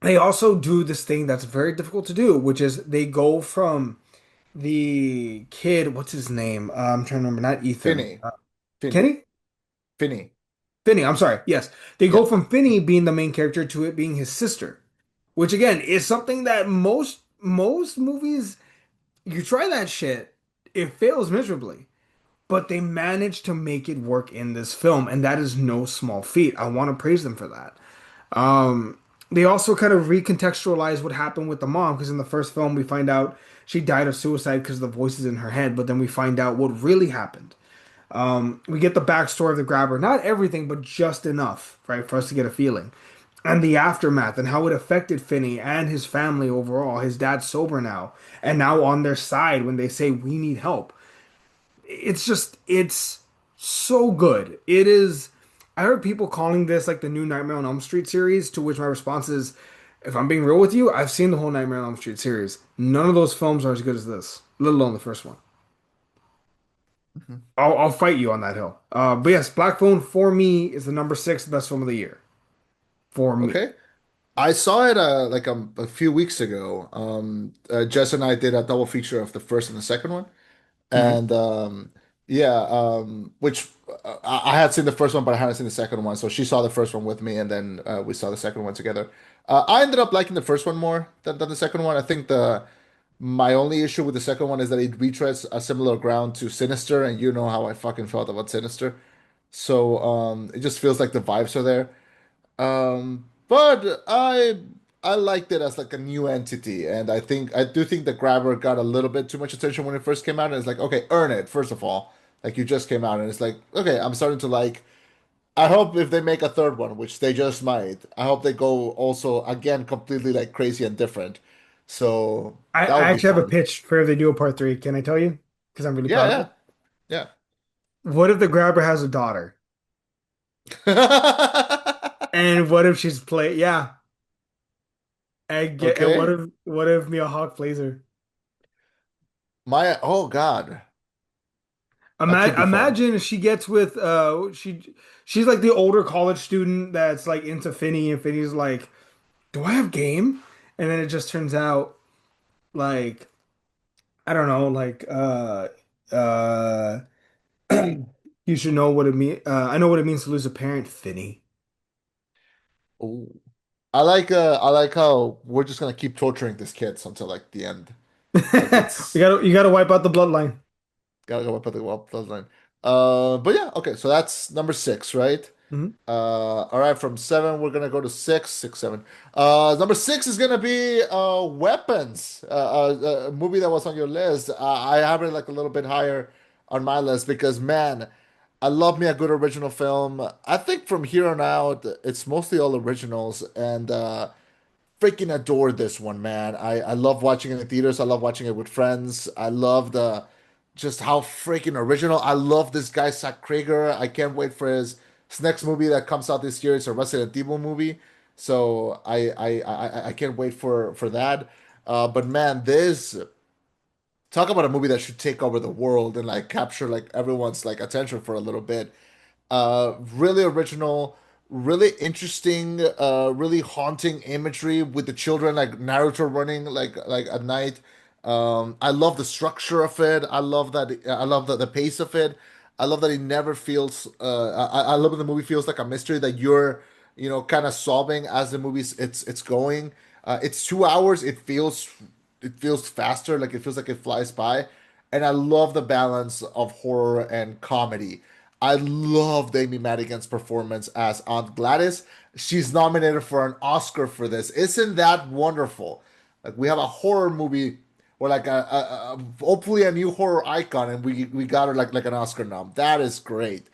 They also do this thing that's very difficult to do, which is they go from the kid, what's his name? I'm trying to remember, not Ethan.
Finney. Finney.
Kenny?
Finney.
Finney, I'm sorry. Yes. They go
Yeah.
from Finney being the main character to it being his sister, which again is something that most movies you try that shit, it fails miserably. But they managed to make it work in this film, and that is no small feat. I want to praise them for that. Um, they also kind of recontextualize what happened with the mom, because in the first film we find out she died of suicide because of the voices in her head. But then we find out what really happened. We get the backstory of the grabber, not everything, but just enough, right, for us to get a feeling. And the aftermath and how it affected Finney and his family overall. His dad's sober now, and now on their side when they say we need help. It's so good. It is. I heard people calling this like the new Nightmare on Elm Street series, to which my response is, if I'm being real with you, I've seen the whole Nightmare on Elm Street series. None of those films are as good as this, let alone the first one.
Mhm.
I'll fight you on that hill. But yes, Black Phone for me is the number six best film of the year for me.
Okay. I saw it like a few weeks ago. Jess and I did a double feature of the first and the second one.
Mhm.
And yeah, which I had seen the first one, but I hadn't seen the second one. So she saw the first one with me, and then we saw the second one together. I ended up liking the first one more than the second one. I think the my only issue with the second one is that it retreads a similar ground to Sinister, and you know how I fucking felt about Sinister. So it just feels like the vibes are there. But I liked it as like a new entity, and I do think the Grabber got a little bit too much attention when it first came out, and it's like, okay, earn it, first of all. Like you just came out, and it's like, okay, I'm starting to like. I hope if they make a third one, which they just might, I hope they go also again completely like crazy and different. So that
I
would be
actually have a
fun.
pitch for if they do a part three. Can I tell you? Because I'm really proud of it.
Yeah,
What if the grabber has a daughter?
yeah.
And what if she's play? Yeah, and
Okay.
what if Mia Hawke plays her?
Oh God, that could
Imagine,
be fun.
imagine if she gets with she's like the older college student that's like into Finney, and Finney's like, "Do I have game?" And then it just turns out like I don't know, like uh you should know what it mean. I know what it means to lose a parent, Finney.
Ooh. I like how we're just gonna keep torturing these kids until like the end. Like
We
it's
gotta you gotta wipe out the bloodline.
gotta go up at the well bloodline. But yeah, okay, so that's number six, right?
Mhm.
All right, from seven we're gonna go to six, six, seven. Number six is gonna be Weapons, a movie that was on your list. I have it like a little bit higher on my list because man, I love me a good original film. I think from here on out, it's mostly all originals, and freaking adore this one, man. I love watching it in the theaters. I love watching it with friends. I love the just how freaking original. I love this guy, Zach Krager. I can't wait for his next movie that comes out this year. It's a Resident Evil movie. So I can't wait for that. But man, this talk about a movie that should take over the world and like capture like everyone's like attention for a little bit. Really original, really interesting, really haunting imagery with the children like Naruto running like at night. I love the structure of it. I love that. I love the pace of it. I love that it never feels. I love when the movie feels like a mystery that you're, kind of solving as the movie's it's going. It's 2 hours. It feels faster. Like it feels like it flies by, and I love the balance of horror and comedy. I love Amy Madigan's performance as Aunt Gladys. She's nominated for an Oscar for this. Isn't that wonderful? Like we have a horror movie or like hopefully a new horror icon, and we got her like an Oscar nom. That is great.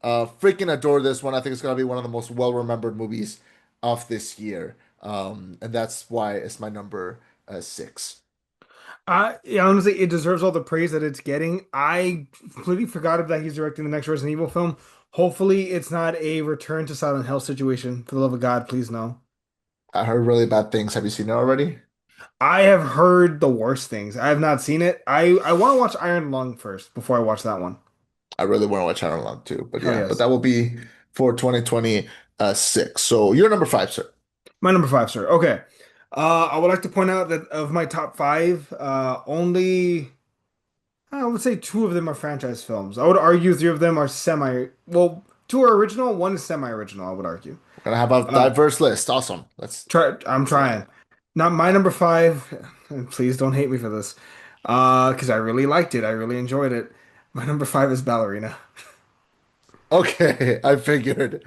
Freaking adore this one. I think it's gonna be one of the most well remembered movies of this year. And that's why it's my number six.
Yeah, honestly, it deserves all the praise that it's getting. I completely forgot that he's directing the next Resident Evil film. Hopefully, it's not a return to Silent Hill situation. For the love of God, please no.
I heard really bad things. Have you seen it already?
I have heard the worst things. I have not seen it. I want to watch Iron Lung first before I watch that one.
I really want to watch Iron Lung too. But
Hell
yeah, but
yes.
that will be for 2026. So you're number five, sir.
My number five, sir. Okay. I would like to point out that of my top five, only I would say two of them are franchise films. I would argue three of them are well, two are original, one is semi-original, I would argue.
We're gonna have a
Uh,
diverse list. Awesome.
I'm
Let's love
trying.
that.
Not my number five, and please don't hate me for this. Because I really liked it. I really enjoyed it. My number five is Ballerina.
Okay, I figured.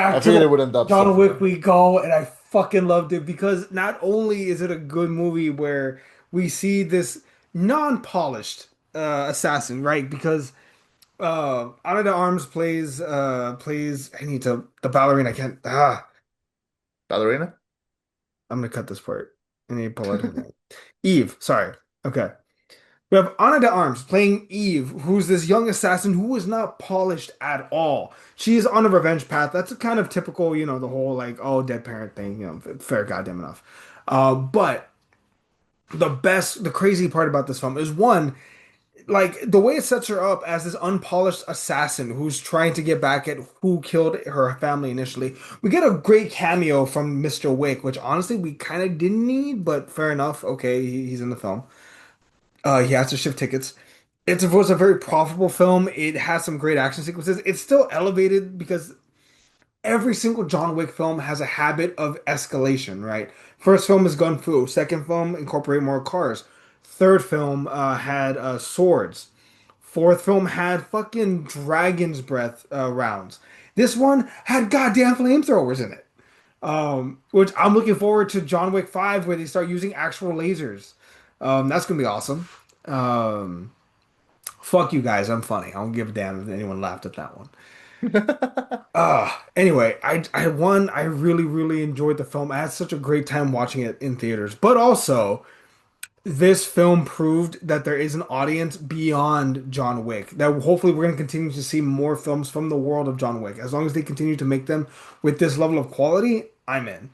I
Back to
figured
the
it would end up
John Wick
somewhere.
we go, and I fucking loved it because not only is it a good movie where we see this non-polished assassin, right? Because Ana de Armas plays I need to the ballerina. I can't
Ballerina?
I'm gonna cut this part. I need to pull out her name. Eve, sorry. Okay. We have Ana de Armas playing Eve, who's this young assassin who is not polished at all. She is on a revenge path. That's a kind of typical, the whole like, oh, dead parent thing, fair goddamn enough. But the crazy part about this film is one, like the way it sets her up as this unpolished assassin who's trying to get back at who killed her family initially. We get a great cameo from Mr. Wick, which honestly we kind of didn't need, but fair enough. Okay, he's in the film. He has to shift tickets. It was a very profitable film. It has some great action sequences. It's still elevated because every single John Wick film has a habit of escalation, right? First film is gun fu. Second film incorporate more cars. Third film had swords. Fourth film had fucking dragon's breath rounds. This one had goddamn flamethrowers in it. Which I'm looking forward to John Wick 5 where they start using actual lasers. That's gonna be awesome. Um, Fuck you guys, I'm funny. I don't give a damn if anyone laughed at that one. Anyway, I really, really enjoyed the film. I had such a great time watching it in theaters. But also, this film proved that there is an audience beyond John Wick. That hopefully we're going to continue to see more films from the world of John Wick. As long as they continue to make them with this level of quality, I'm in.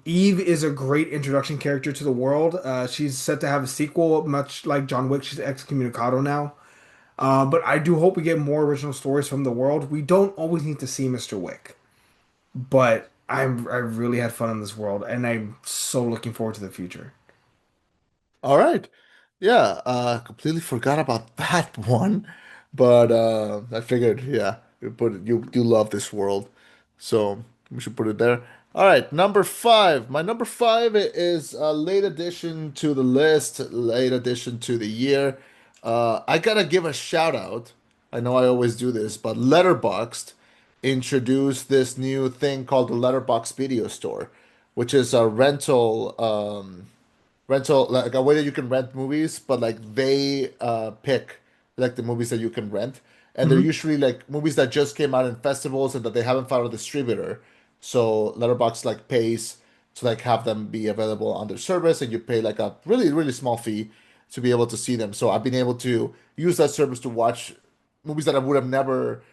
Eve is a great introduction character to the world. She's set to have a sequel, much like John Wick. She's excommunicado now. But I do hope we get more original stories from the world. We don't always need to see Mr. Wick, but I really had fun in this world, and I'm so looking forward to the future.
All right. Yeah, completely forgot about that one. But I figured, yeah, you love this world. So we should put it there. All right, number five. My number five is a late addition to the list, late addition to the year. I gotta give a shout out. I know I always do this, but Letterboxd introduced this new thing called the Letterboxd Video Store, which is a rental, like a way that you can rent movies, but like they pick like the movies that you can rent, and they're
Hmm.
usually like movies that just came out in festivals and that they haven't found a distributor. So Letterboxd like pays to like have them be available on their service, and you pay like a really small fee to be able to see them. So I've been able to use that service to watch movies that I would have never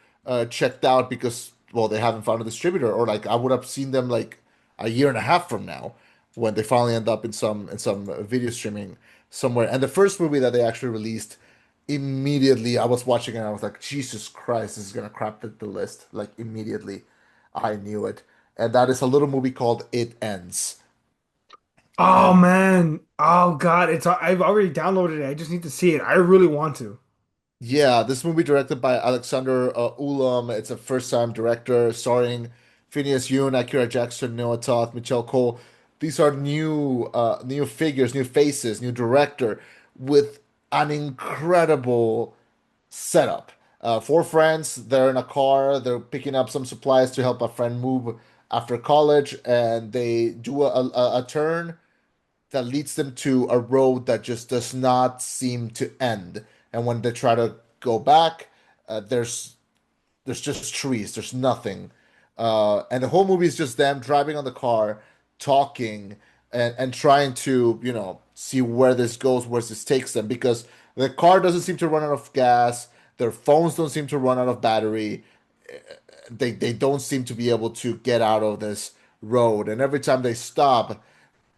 checked out because well they haven't found a distributor, or like I would have seen them like a year and a half from now when they finally end up in some video streaming somewhere. And the first movie that they actually released, immediately I was watching it and I was like, Jesus Christ, this is gonna crap the list. Like immediately, I knew it. And that is a little movie called It Ends.
Oh
And
man, oh God, I've already downloaded it. I just need to see it. I really want to.
yeah, this movie directed by Alexander Ulam. It's a first-time director starring Phineas Yoon, Akira Jackson, Noah Toth, Michelle Cole. These are new figures, new faces, new director with an incredible setup. Four friends, they're in a car, they're picking up some supplies to help a friend move after college, and they do a turn that leads them to a road that just does not seem to end. And when they try to go back, there's just trees, there's nothing. And the whole movie is just them driving on the car, talking, and trying to, see where this goes, where this takes them, because the car doesn't seem to run out of gas, their phones don't seem to run out of battery, they don't seem to be able to get out of this road. And every time they stop,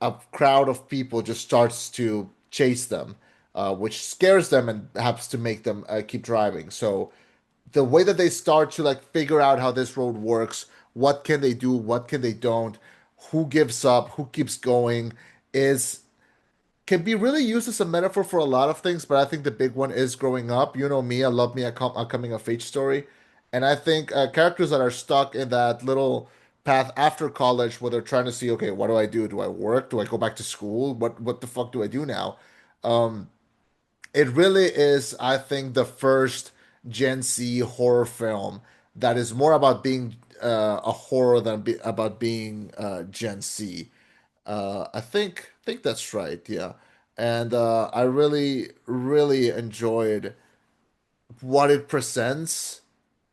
a crowd of people just starts to chase them, which scares them and happens to make them keep driving. So the way that they start to like figure out how this road works, what can they do, what can they don't, who gives up, who keeps going, is can be really used as a metaphor for a lot of things, but I think the big one is growing up. You know me, I love me a coming of age story. And I think characters that are stuck in that little path after college where they're trying to see, okay, what do I do? Do I work? Do I go back to school? What the fuck do I do now? It really is, I think, the first Gen Z horror film that is more about being a horror than about being Gen Z. I think that's right. Yeah. and I really, really enjoyed what it presents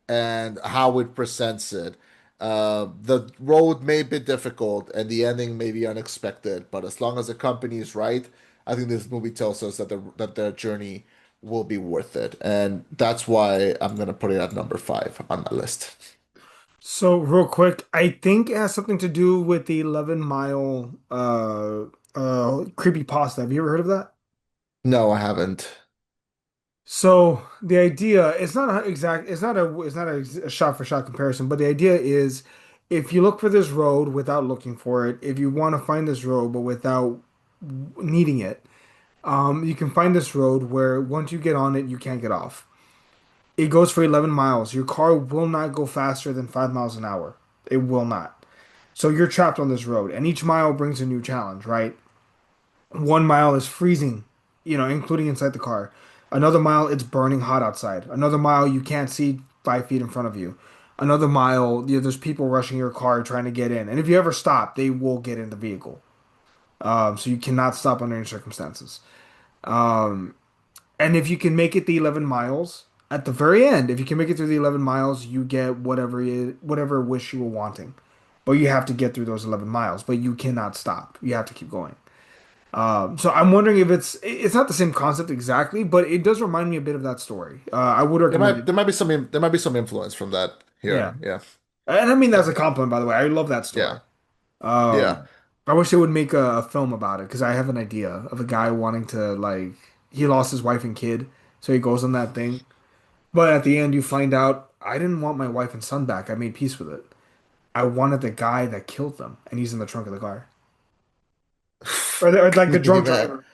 and how it presents it. The road may be difficult and the ending may be unexpected, but as long as the company is right, I think this movie tells us that their journey will be worth it, and that's why I'm gonna put it at number five on my list.
So real quick, I think it has something to do with the 11 Mile creepy pasta. Have you ever heard of that?
No, I haven't.
So the idea, it's not a shot for shot comparison, but the idea is if you look for this road without looking for it, if you want to find this road but without needing it, you can find this road where once you get on it, you can't get off. It goes for 11 miles. Your car will not go faster than 5 miles an hour. It will not. So you're trapped on this road, and each mile brings a new challenge, right? 1 mile is freezing, including inside the car. Another mile, it's burning hot outside. Another mile, you can't see 5 feet in front of you. Another mile, there's people rushing your car trying to get in. And if you ever stop, they will get in the vehicle. So you cannot stop under any circumstances. Um, and if you can make it the 11 miles, at the very end, if you can make it through the 11 miles, you get whatever wish you were wanting. But you have to get through those 11 miles, but you cannot stop. You have to keep going. So I'm wondering if it's not the same concept exactly, but it does remind me a bit of that story. I would recommend it.
There might be some influence from that
Yeah,
here. Yeah.
and I mean that's
Yeah.
a compliment, by the way. I love that story.
Yeah. Yeah.
Um, I wish they would make a film about it because I have an idea of a guy wanting to like he lost his wife and kid, so he goes on that thing. But at the end, you find out I didn't want my wife and son back. I made peace with it. I wanted the guy that killed them, and he's in the trunk of the car, or like the drunk
Yeah.
driver,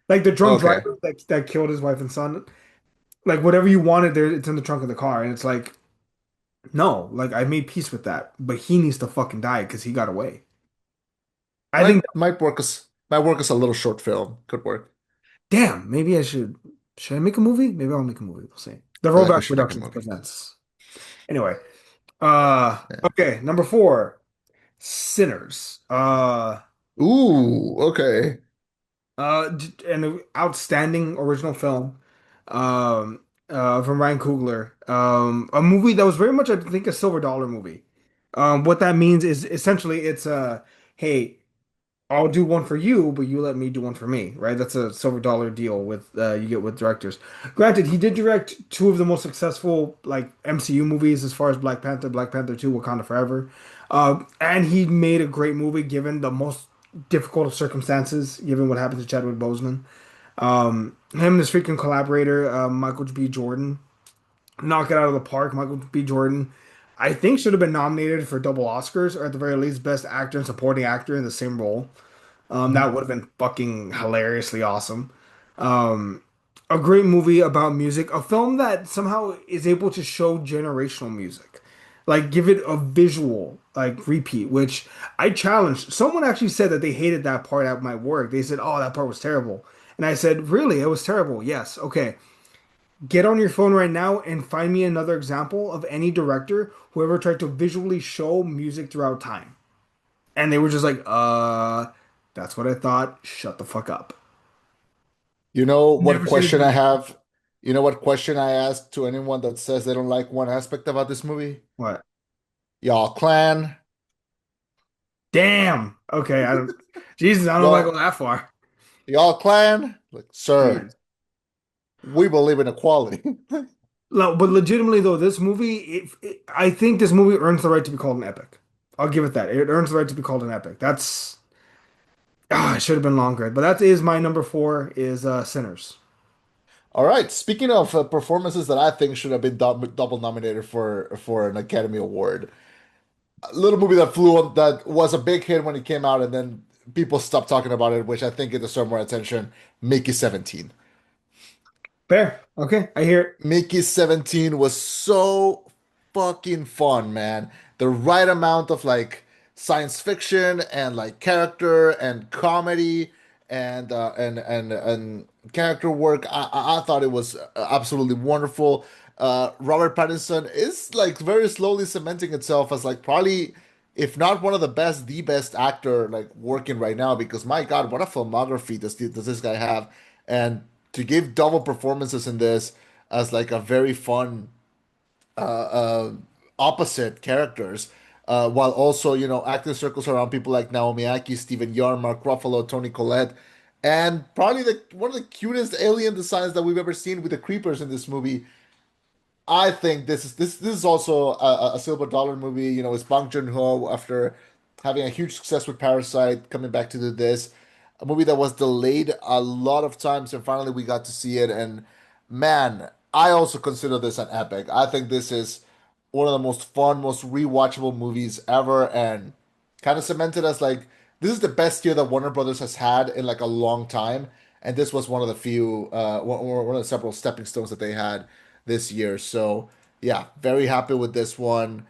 like the drunk
Okay.
driver that killed his wife and son. Like whatever you wanted there, it's in the trunk of the car, and it's like no, like I made peace with that, but he needs to fucking die because he got away. I think,
Might work as a little short film. Could work.
damn, maybe I should I make a movie? Maybe I'll make a movie. We'll see. The
I think we
Rollback
should make a
Productions
movie.
presents. Anyway,
Yeah.
okay, number four, Sinners.
Ooh, okay.
An outstanding original film, from Ryan Coogler. A movie that was very much, I think, a silver dollar movie. What that means is essentially it's hey, I'll do one for you, but you let me do one for me, right? That's a silver dollar deal with you get with directors. Granted, he did direct two of the most successful like MCU movies as far as Black Panther 2, Wakanda Forever. And he made a great movie given the most difficult of circumstances, given what happened to Chadwick Boseman. Him and his freaking collaborator, Michael B. Jordan, knock it out of the park. Michael B. Jordan, I think, should have been nominated for double Oscars, or at the very least, Best Actor and Supporting Actor in the same role. That would have been fucking hilariously awesome. Um, a great movie about music, a film that somehow is able to show generational music, like give it a visual like repeat, which I challenged. Someone actually said that they hated that part at my work. They said, "Oh, that part was terrible," and I said, "Really? It was terrible." Yes. Okay. Get on your phone right now and find me another example of any director who ever tried to visually show music throughout time. And they were just like, that's what I thought. Shut the fuck up.
You know what
Never seen it
question
done
I
before.
have? You know what question I ask to anyone that says they don't like one aspect about this movie?
What?
Y'all clan?
Damn. Okay, I don't. Jesus, I don't know if I go
Y'all
that far.
y'all clan? Like, sir,
Jeez.
we believe in equality.
No, but legitimately though, this movie, I think this movie earns the right to be called an epic. I'll give it that. It earns the right to be called an epic. It should have been longer, but that is my number four is Sinners.
All right. Speaking of performances that I think should have been double nominated for an Academy Award, a little movie that that was a big hit when it came out, and then people stopped talking about it, which I think it deserved more attention. Mickey 17.
Fair. Okay, I hear it.
Mickey 17 was so fucking fun, man. The right amount of like science fiction and like character and comedy and character work. I thought it was absolutely wonderful. Robert Pattinson is like very slowly cementing itself as like probably if not one of the best, the best actor like working right now. Because my God, what a filmography does this guy have? And to give double performances in this as like a very fun opposite characters, while also, acting circles around people like Naomi Aki, Stephen Yeun, Mark Ruffalo, Tony Collette, and probably the one of the cutest alien designs that we've ever seen with the creepers in this movie. I think this is also a silver dollar movie. It's Bong Joon-ho after having a huge success with Parasite, coming back to do this, a movie that was delayed a lot of times, and finally we got to see it. And man, I also consider this an epic. I think this is one of the most fun, most rewatchable movies ever, and kind of cemented as like this is the best year that Warner Brothers has had in like a long time. And this was one of the few, one of the several stepping stones that they had this year. So yeah, very happy with this one.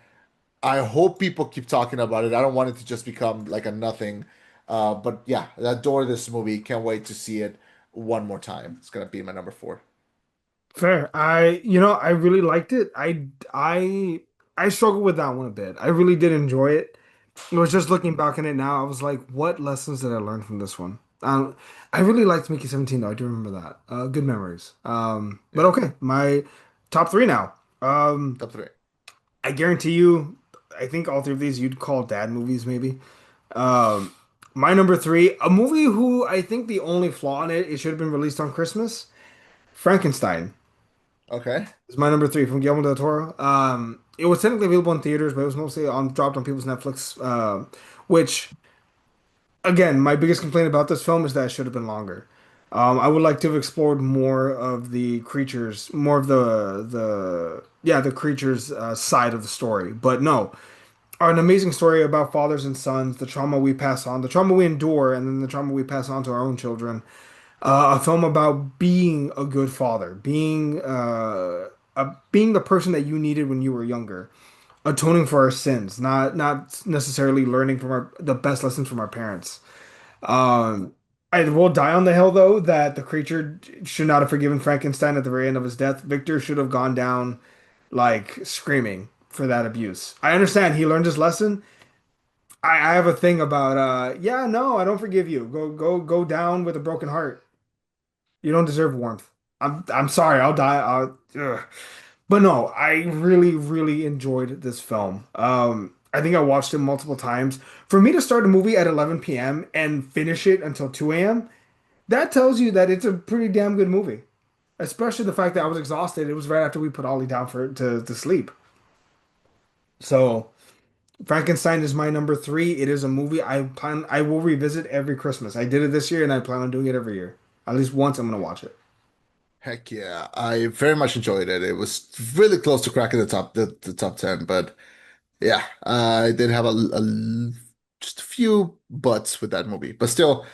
I hope people keep talking about it. I don't want it to just become like a nothing. But yeah, I adore this movie. Can't wait to see it one more time. It's gonna be my number four.
Fair. I really liked it. I struggled with that one a bit. I really did enjoy it. I was just looking back on it now. I was like, what lessons did I learn from this one? I really liked Mickey 17 though. I do remember that. Good memories. But
Yeah,
okay, my top three now.
top three.
I guarantee you, I think all three of these you'd call dad movies, maybe. Um, my number three, a movie who I think the only flaw in it, it should have been released on Christmas. Frankenstein
Okay.
is my number three from Guillermo del Toro. It was technically available in theaters, but it was mostly on dropped on people's Netflix. Which again, my biggest complaint about this film is that it should have been longer. I would like to have explored more of the creatures, more of the creatures side of the story. But no, an amazing story about fathers and sons, the trauma we pass on, the trauma we endure, and then the trauma we pass on to our own children. A film about being a good father, being the person that you needed when you were younger, atoning for our sins, not necessarily learning from the best lessons from our parents. Um, I will die on the hill though that the creature should not have forgiven Frankenstein at the very end of his death. Victor should have gone down like screaming for that abuse. I understand he learned his lesson. I have a thing about yeah, no, I don't forgive you. Go down with a broken heart. You don't deserve warmth. I'm sorry, I'll die. Ugh. But no, I really, really enjoyed this film. I think I watched it multiple times. For me to start a movie at 11 p.m. and finish it until 2 a.m., that tells you that it's a pretty damn good movie. Especially the fact that I was exhausted. It was right after we put Ollie down to sleep. So Frankenstein is my number three. It is a movie I will revisit every Christmas. I did it this year and I plan on doing it every year. At least once I'm gonna watch it.
Heck yeah, I very much enjoyed it. It was really close to cracking the top 10, but yeah, I did have just a few butts with that movie, but still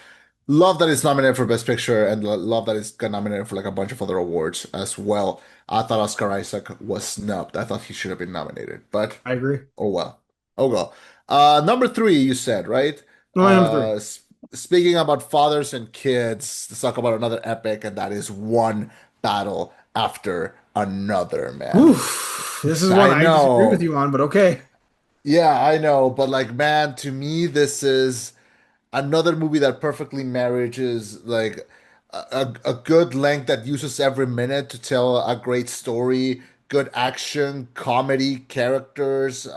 love that it's nominated for Best Picture and love that it's got nominated for like a bunch of other awards as well. I thought Oscar Isaac was snubbed. I thought he should have been nominated, but
I agree.
oh well. Oh well. Number three, you said, right?
My number three.
Speaking about fathers and kids, let's talk about another epic, and that is One Battle After Another, man.
Oof, this is one
I
I disagree with
know.
you on, but okay.
Yeah, I know, but like, man, to me, this is another movie that perfectly marriages like a good length that uses every minute to tell a great story, good action, comedy, characters,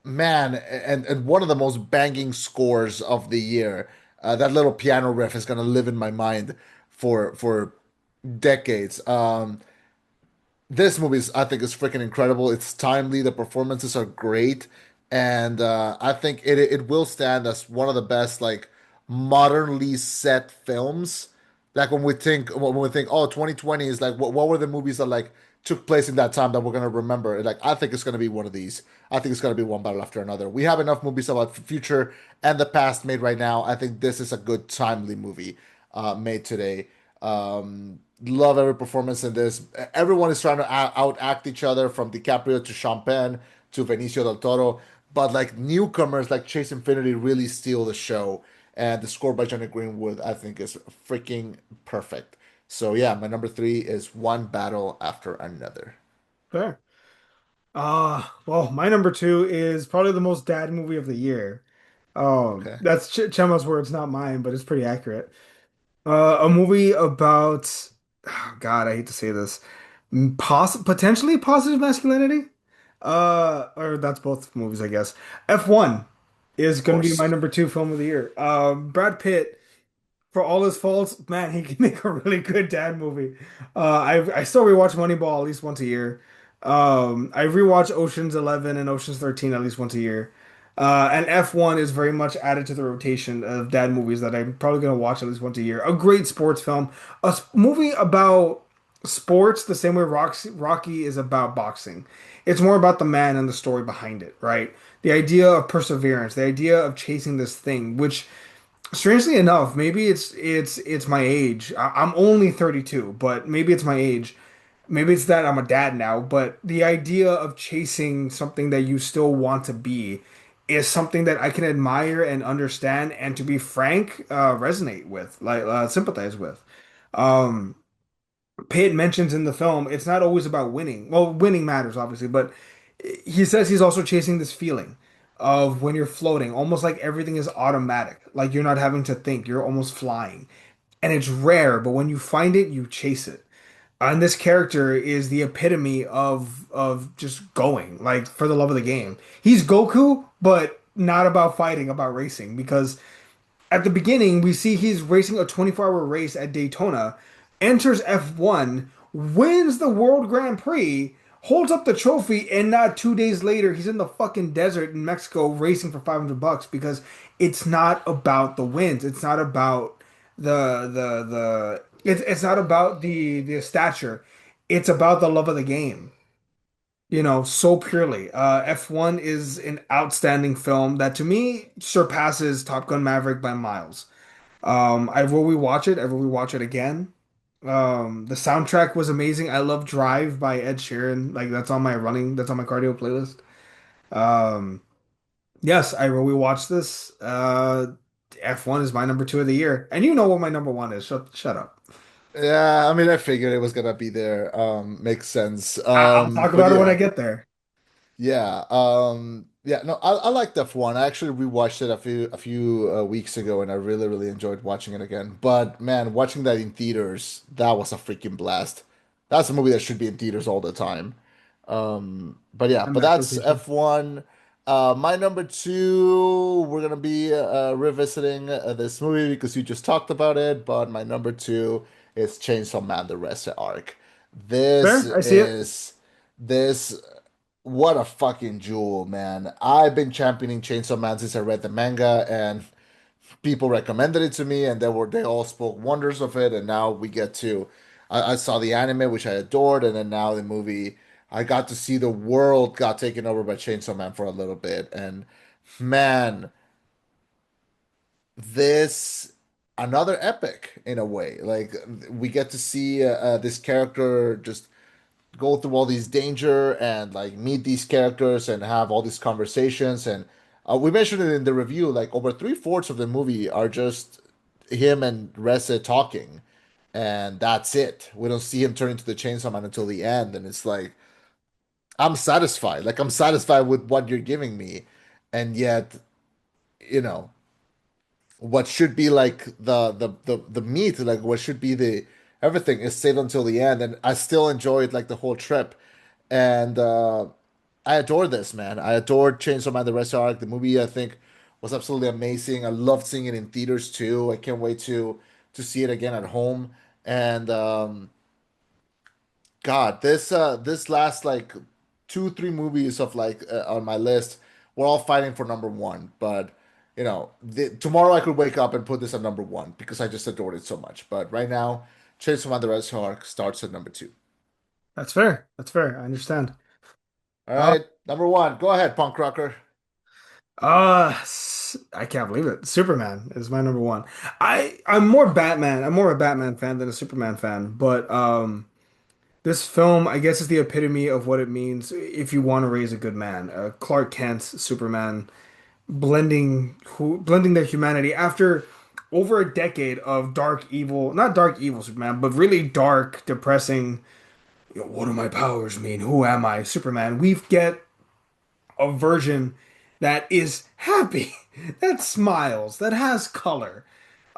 man, and one of the most banging scores of the year. That little piano riff is gonna live in my mind for decades. This movie is, I think, is freaking incredible. It's timely. The performances are great, and I think it will stand as one of the best like modernly set films. Like when we think, oh, 2020 is like what were the movies that like took place in that time that we're gonna remember? Like I think it's gonna be one of these. I think it's gonna be one battle after another. We have enough movies about the future and the past made right now. I think this is a good timely movie made today. Love every performance in this. Everyone is trying to outact each other from DiCaprio to Sean Penn to Benicio del Toro. But like newcomers like Chase Infinity really steal the show. And the score by Johnny Greenwood, I think, is freaking perfect. So yeah, my number three is One Battle After Another.
Fair. Well, my number two is probably the most dad movie of the year.
Okay.
That's Chema's words, not mine, but it's pretty accurate. A movie about, oh God, I hate to say this, potentially positive masculinity. Or that's both movies, I guess. F1 is
Of
going to be my
course.
number two film of the year. Brad Pitt, for all his faults, man, he can make a really good dad movie. I still rewatch Moneyball at least once a year. I rewatch Ocean's 11 and Ocean's 13 at least once a year. And F1 is very much added to the rotation of dad movies that I'm probably gonna watch at least once a year. A great sports film, movie about sports the same way Rocky is about boxing. It's more about the man and the story behind it, right? The idea of perseverance, the idea of chasing this thing, which strangely enough, maybe it's my age. I'm only 32, but maybe it's my age. Maybe it's that I'm a dad now, but the idea of chasing something that you still want to be is something that I can admire and understand, and to be frank, resonate with, like sympathize with. Um, Pitt mentions in the film, it's not always about winning. Well, winning matters, obviously, but he says he's also chasing this feeling of when you're floating, almost like everything is automatic, like you're not having to think, you're almost flying. And it's rare, but when you find it, you chase it. And this character is the epitome of just going, like for the love of the game. He's Goku, but not about fighting, about racing, because at the beginning, we see he's racing a 24-hour race at Daytona, enters F1, wins the World Grand Prix, holds up the trophy, and not 2 days later, he's in the fucking desert in Mexico racing for $500 because it's not about the wins. It's not about it's not about the stature. It's about the love of the game, so purely. F1 is an outstanding film that to me surpasses Top Gun Maverick by miles. I will rewatch it. I will rewatch it again. The soundtrack was amazing. I love Drive by Ed Sheeran. Like that's on my cardio playlist. Um, yes, I will rewatch this. F1 is my number two of the year. And you know what my number one is. Shut up.
Yeah, I mean, I figured it was gonna be there. Makes sense.
I'll talk
But
about it when I
yeah,
get there.
yeah, yeah. No, I like that one. I actually rewatched it a few weeks ago, and I really, really enjoyed watching it again. But man, watching that in theaters, that was a freaking blast. That's a movie that should be in theaters all the time. But yeah, but
IMAX
that's
rotation.
F1. My number two, we're gonna be revisiting this movie because you just talked about it. But my number two is Chainsaw Man: The Rest Arc. This
Fair, I see it.
is this. What a fucking jewel, man. I've been championing Chainsaw Man since I read the manga, and people recommended it to me, and they all spoke wonders of it, and now we get to I saw the anime, which I adored, and then now the movie. I got to see the world got taken over by Chainsaw Man for a little bit, and man, this another epic in a way. Like we get to see this character just go through all these danger and like meet these characters and have all these conversations. And we mentioned it in the review, like over three-fourths of the movie are just him and Reza talking, and that's it. We don't see him turn into the Chainsaw Man until the end, and it's like I'm satisfied. Like I'm satisfied with what you're giving me, and yet, you know, what should be like the meat, like what should be the everything is saved until the end, and I still enjoyed like the whole trip. And I adore this, man. I adored Chainsaw Man: The Rest Arc. The movie, I think, was absolutely amazing. I loved seeing it in theaters too. I can't wait to see it again at home. And God, this last like two, three movies of like on my list, we're all fighting for number one. But tomorrow I could wake up and put this at number one because I just adored it so much. But right now, Chainsaw Man: The Rest Arc starts at number two.
That's fair. That's fair. I understand.
All right, number one. Go ahead, punk rocker.
I can't believe it. Superman is my number one. I'm more Batman. I'm more a Batman fan than a Superman fan. But this film, I guess, is the epitome of what it means if you want to raise a good man. Clark Kent, Superman, blending their humanity after over a decade of dark evil, not dark evil Superman, but really dark, depressing. what do my powers mean? Who am I? Superman. We get a version that is happy, that smiles, that has color,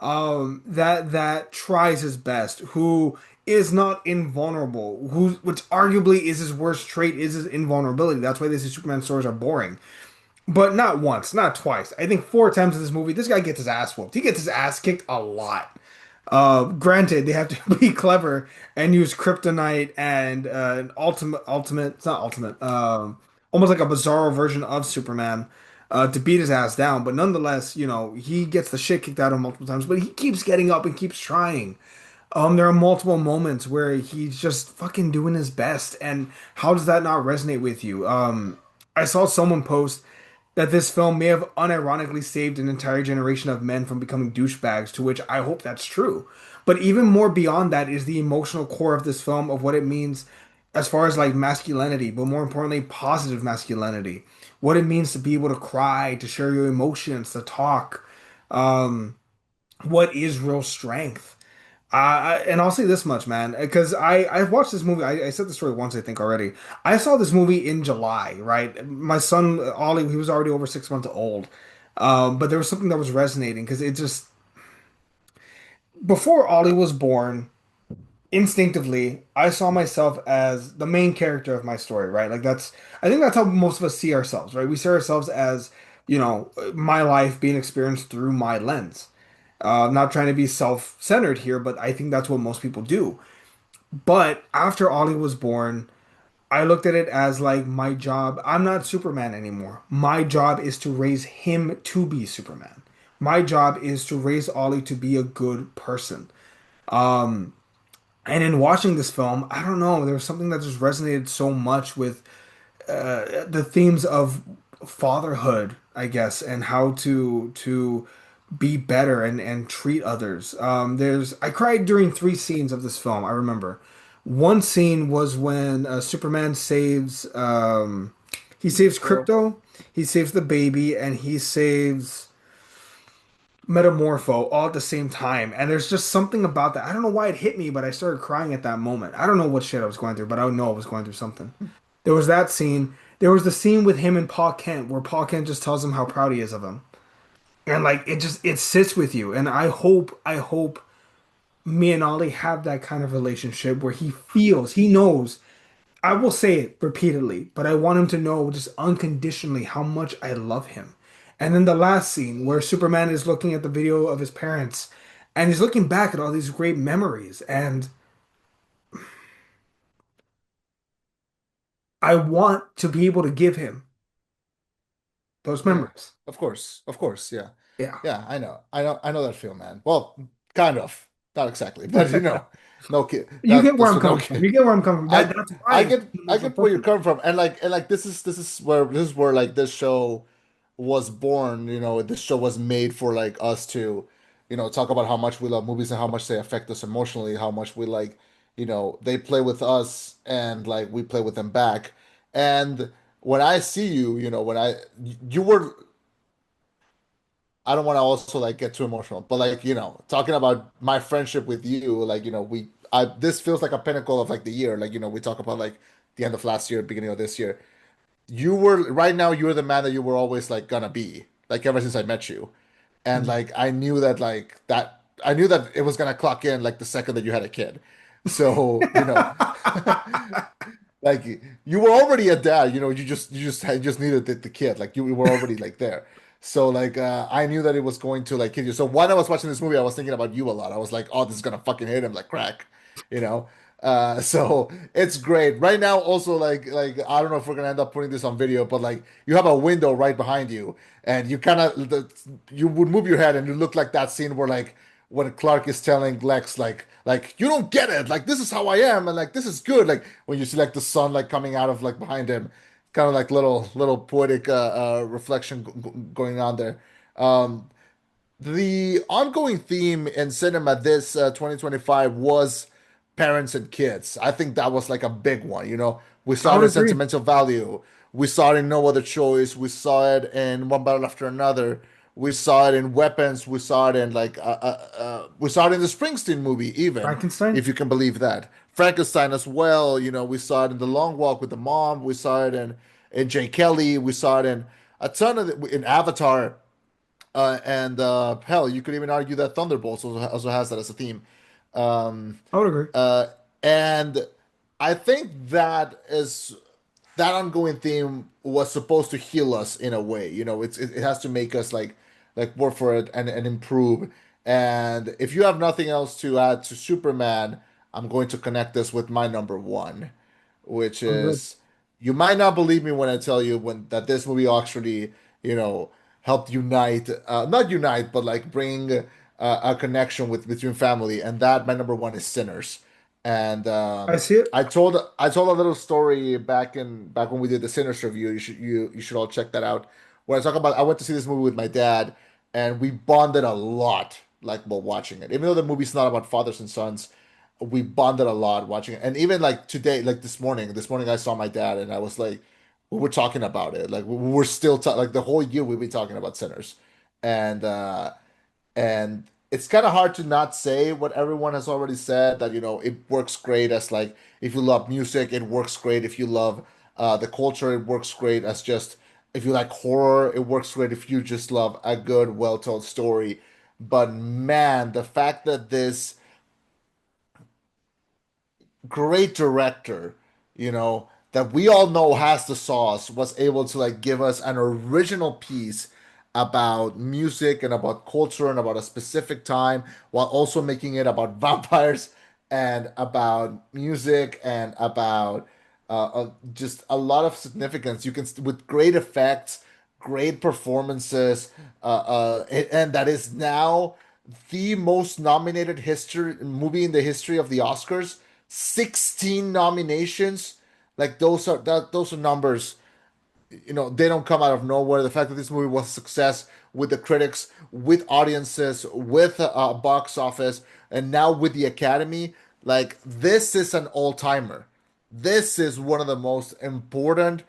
that tries his best, who is not invulnerable, who which arguably is his worst trait is his invulnerability. That's why these Superman stories are boring. But not once, not twice. I think four times in this movie, this guy gets his ass whooped. He gets his ass kicked a lot. Granted, they have to be clever and use kryptonite and an ultimate, it's not ultimate, almost like a bizarro version of Superman to beat his ass down. But nonetheless, he gets the shit kicked out of him multiple times, but he keeps getting up and keeps trying. There are multiple moments where he's just fucking doing his best, and how does that not resonate with you? I saw someone post that this film may have unironically saved an entire generation of men from becoming douchebags, to which I hope that's true. But even more beyond that is the emotional core of this film of what it means as far as like masculinity, but more importantly, positive masculinity. What it means to be able to cry, to share your emotions, to talk. Um, what is real strength? And I'll say this much, man, because I've watched this movie. I said the story once, I think already. I saw this movie in July, right? My son Ollie, he was already over 6 months old, but there was something that was resonating because it just before Ollie was born, instinctively, I saw myself as the main character of my story, right? Like I think that's how most of us see ourselves, right? We see ourselves as my life being experienced through my lens. Not trying to be self-centered here, but I think that's what most people do. But after Ollie was born, I looked at it as like my job. I'm not Superman anymore. My job is to raise him to be Superman. My job is to raise Ollie to be a good person. And in watching this film, I don't know, there was something that just resonated so much with the themes of fatherhood, I guess, and how to be better and treat others. I cried during three scenes of this film. I remember one scene was when Superman he saves Crypto, he saves the baby, and he saves Metamorpho all at the same time. And there's just something about that. I don't know why it hit me, but I started crying at that moment. I don't know what shit I was going through, but I know I was going through something. There was that scene. There was the scene with him and Paul Kent where Paul Kent just tells him how proud he is of him. And like it sits with you. And I hope me and Ollie have that kind of relationship where he knows. I will say it repeatedly, but I want him to know just unconditionally how much I love him. And then the last scene where Superman is looking at the video of his parents and he's looking back at all these great memories. And I want to be able to give him those
Yeah,
memories.
of course, yeah,
Yeah.
yeah. I know that feel, man. Well, kind of, not exactly, but no kid.
You get
That
where
that's
I'm
for no
coming from.
kid.
You get where I'm coming from. That's why it's
I
most
get where you're
important.
coming from, and like this is where like this show was born. This show was made for like us to, talk about how much we love movies and how much they affect us emotionally, how much we like, they play with us and like we play with them back. And when I see you, when you were I don't want to also like get too emotional, but like, talking about my friendship with you, like, this feels like a pinnacle of like the year. Like, we talk about like the end of last year, beginning of this year. Right now, you're the man that you were always like gonna be, like ever since I met you. And
Mhm.
like, I knew that it was gonna clock in like the second that you had a kid. So, like you were already a dad, you just needed the kid. Like you were already like there. So like I knew that it was going to like hit you. So when I was watching this movie, I was thinking about you a lot. I was like, oh, this is gonna fucking hit him like crack, you know? So it's great. Right now, also like I don't know if we're gonna end up putting this on video, but like you have a window right behind you, and you would move your head and you look like that scene where like when Clark is telling Lex like you don't get it, like this is how I am, and like this is good, like when you see like the sun like coming out of like behind him, kind of like little poetic reflection going on there. Um, the ongoing theme in cinema this 2025 was parents and kids. I think that was like a big one. We
I
saw it
would
in
agree.
Sentimental Value. We saw it in No Other Choice. We saw it in One Battle After Another. We saw it in Weapons. We saw it in we saw it in the Springsteen movie, even
Frankenstein.
if you can believe that. Frankenstein as well. You know, we saw it in The Long Walk with the Mom. We saw it in Jay Kelly. We saw it in a ton of in Avatar. And hell, you could even argue that Thunderbolts also has that as a theme. Um,
I would agree.
uh, and I think that ongoing theme was supposed to heal us in a way. You know, it has to make us like work for it and improve. And if you have nothing else to add to Superman, I'm going to connect this with my number one, which
I'm good.
is you might not believe me when I tell you when that this movie actually, you know, helped unite, not unite, but like bring a connection with between family, and that my number one is Sinners. And
I see it.
I told a little story back when we did the Sinners review. You should all check that out. Where I talk about I went to see this movie with my dad, and we bonded a lot like while watching it. Even though the movie's not about fathers and sons, we bonded a lot watching it. And even like today, like this morning I saw my dad, and I was like, we were talking about it. Like we're still like the whole year we've been talking about Sinners, and and it's kind of hard to not say what everyone has already said that it works great as like if you love music, it works great. If you love the culture, it works great as just if you like horror, it works great if you just love a good, well-told story. But man, the fact that this great director, that we all know has the sauce, was able to like give us an original piece about music and about culture and about a specific time while also making it about vampires and about music and about just a lot of significance. You can with great effects, great performances, and that is now the most nominated history movie in the history of the Oscars. 16 nominations. Like those are numbers, they don't come out of nowhere. The fact that this movie was a success with the critics, with audiences, with box office, and now with the Academy, like this is an all-timer. This is one of the most important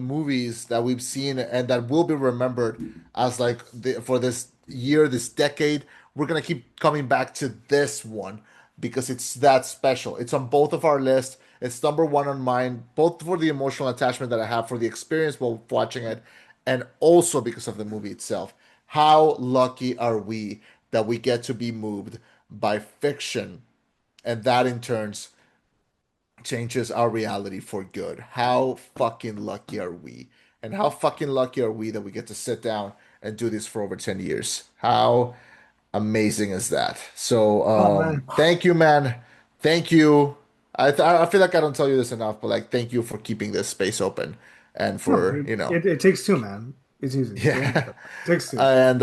movies that we've seen and that will be remembered as like for this year, this decade. We're gonna keep coming back to this one because it's that special. It's on both of our lists. It's number one on mine, both for the emotional attachment that I have for the experience while watching it, and also because of the movie itself. How lucky are we that we get to be moved by fiction, and that in turns changes our reality for good? How fucking lucky are we? And how fucking lucky are we that we get to sit down and do this for over 10 years? How amazing is that? So,
Oh man.
thank you, man. Thank you. I feel like I don't tell you this enough, but like, thank you for keeping this space open and
No,
for,
it takes two, man. It's easy. Don't worry
yeah.
about that. It takes two.
And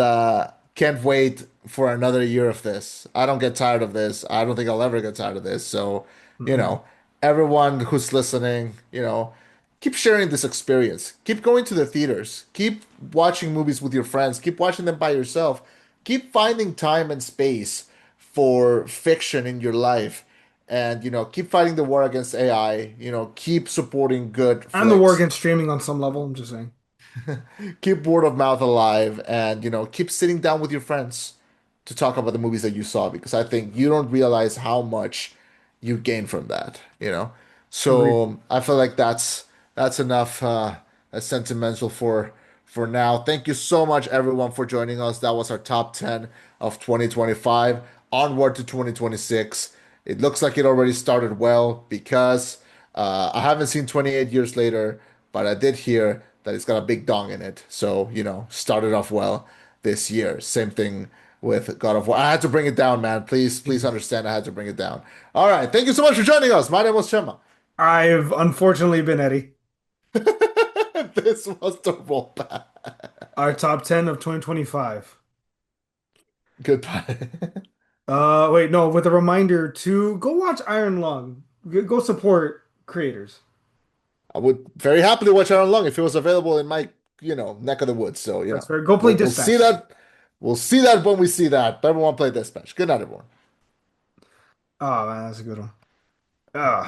can't wait for another year of this. I don't get tired of this. I don't think I'll ever get tired of this. So, you
Mm-mm.
know, everyone who's listening, keep sharing this experience. Keep going to the theaters. Keep watching movies with your friends. Keep watching them by yourself. Keep finding time and space for fiction in your life. And, keep fighting the war against AI. Keep supporting good
And the war
flicks.
against streaming on some level, I'm just saying.
Keep word of mouth alive and keep sitting down with your friends to talk about the movies that you saw because I think you don't realize how much you gain from that.
Agreed.
So I feel like that's enough sentimental for now. Thank you so much everyone for joining us. That was our top 10 of 2025. Onward to 2026. It looks like it already started well because I haven't seen 28 years later, but I did hear that it's got a big dong in it. So, started off well this year. Same thing with God of War. I had to bring it down, man. Please
Jesus.
understand I had to bring it down. All right. Thank you so much for joining us. My name was Chema.
I've unfortunately been Eddie.
This was the rollback.
Our top 10 of 2025.
Goodbye.
Wait, no, with a reminder to go watch Iron Lung. Go support creators.
I would very happily watch Iron Lung if it was available in my, neck of the woods. So,
That's fair. Go play
we'll see
Dispatch.
that. We'll see that when we see that. But everyone play Dispatch. Good night, everyone.
Oh man, that's a good one. Ah.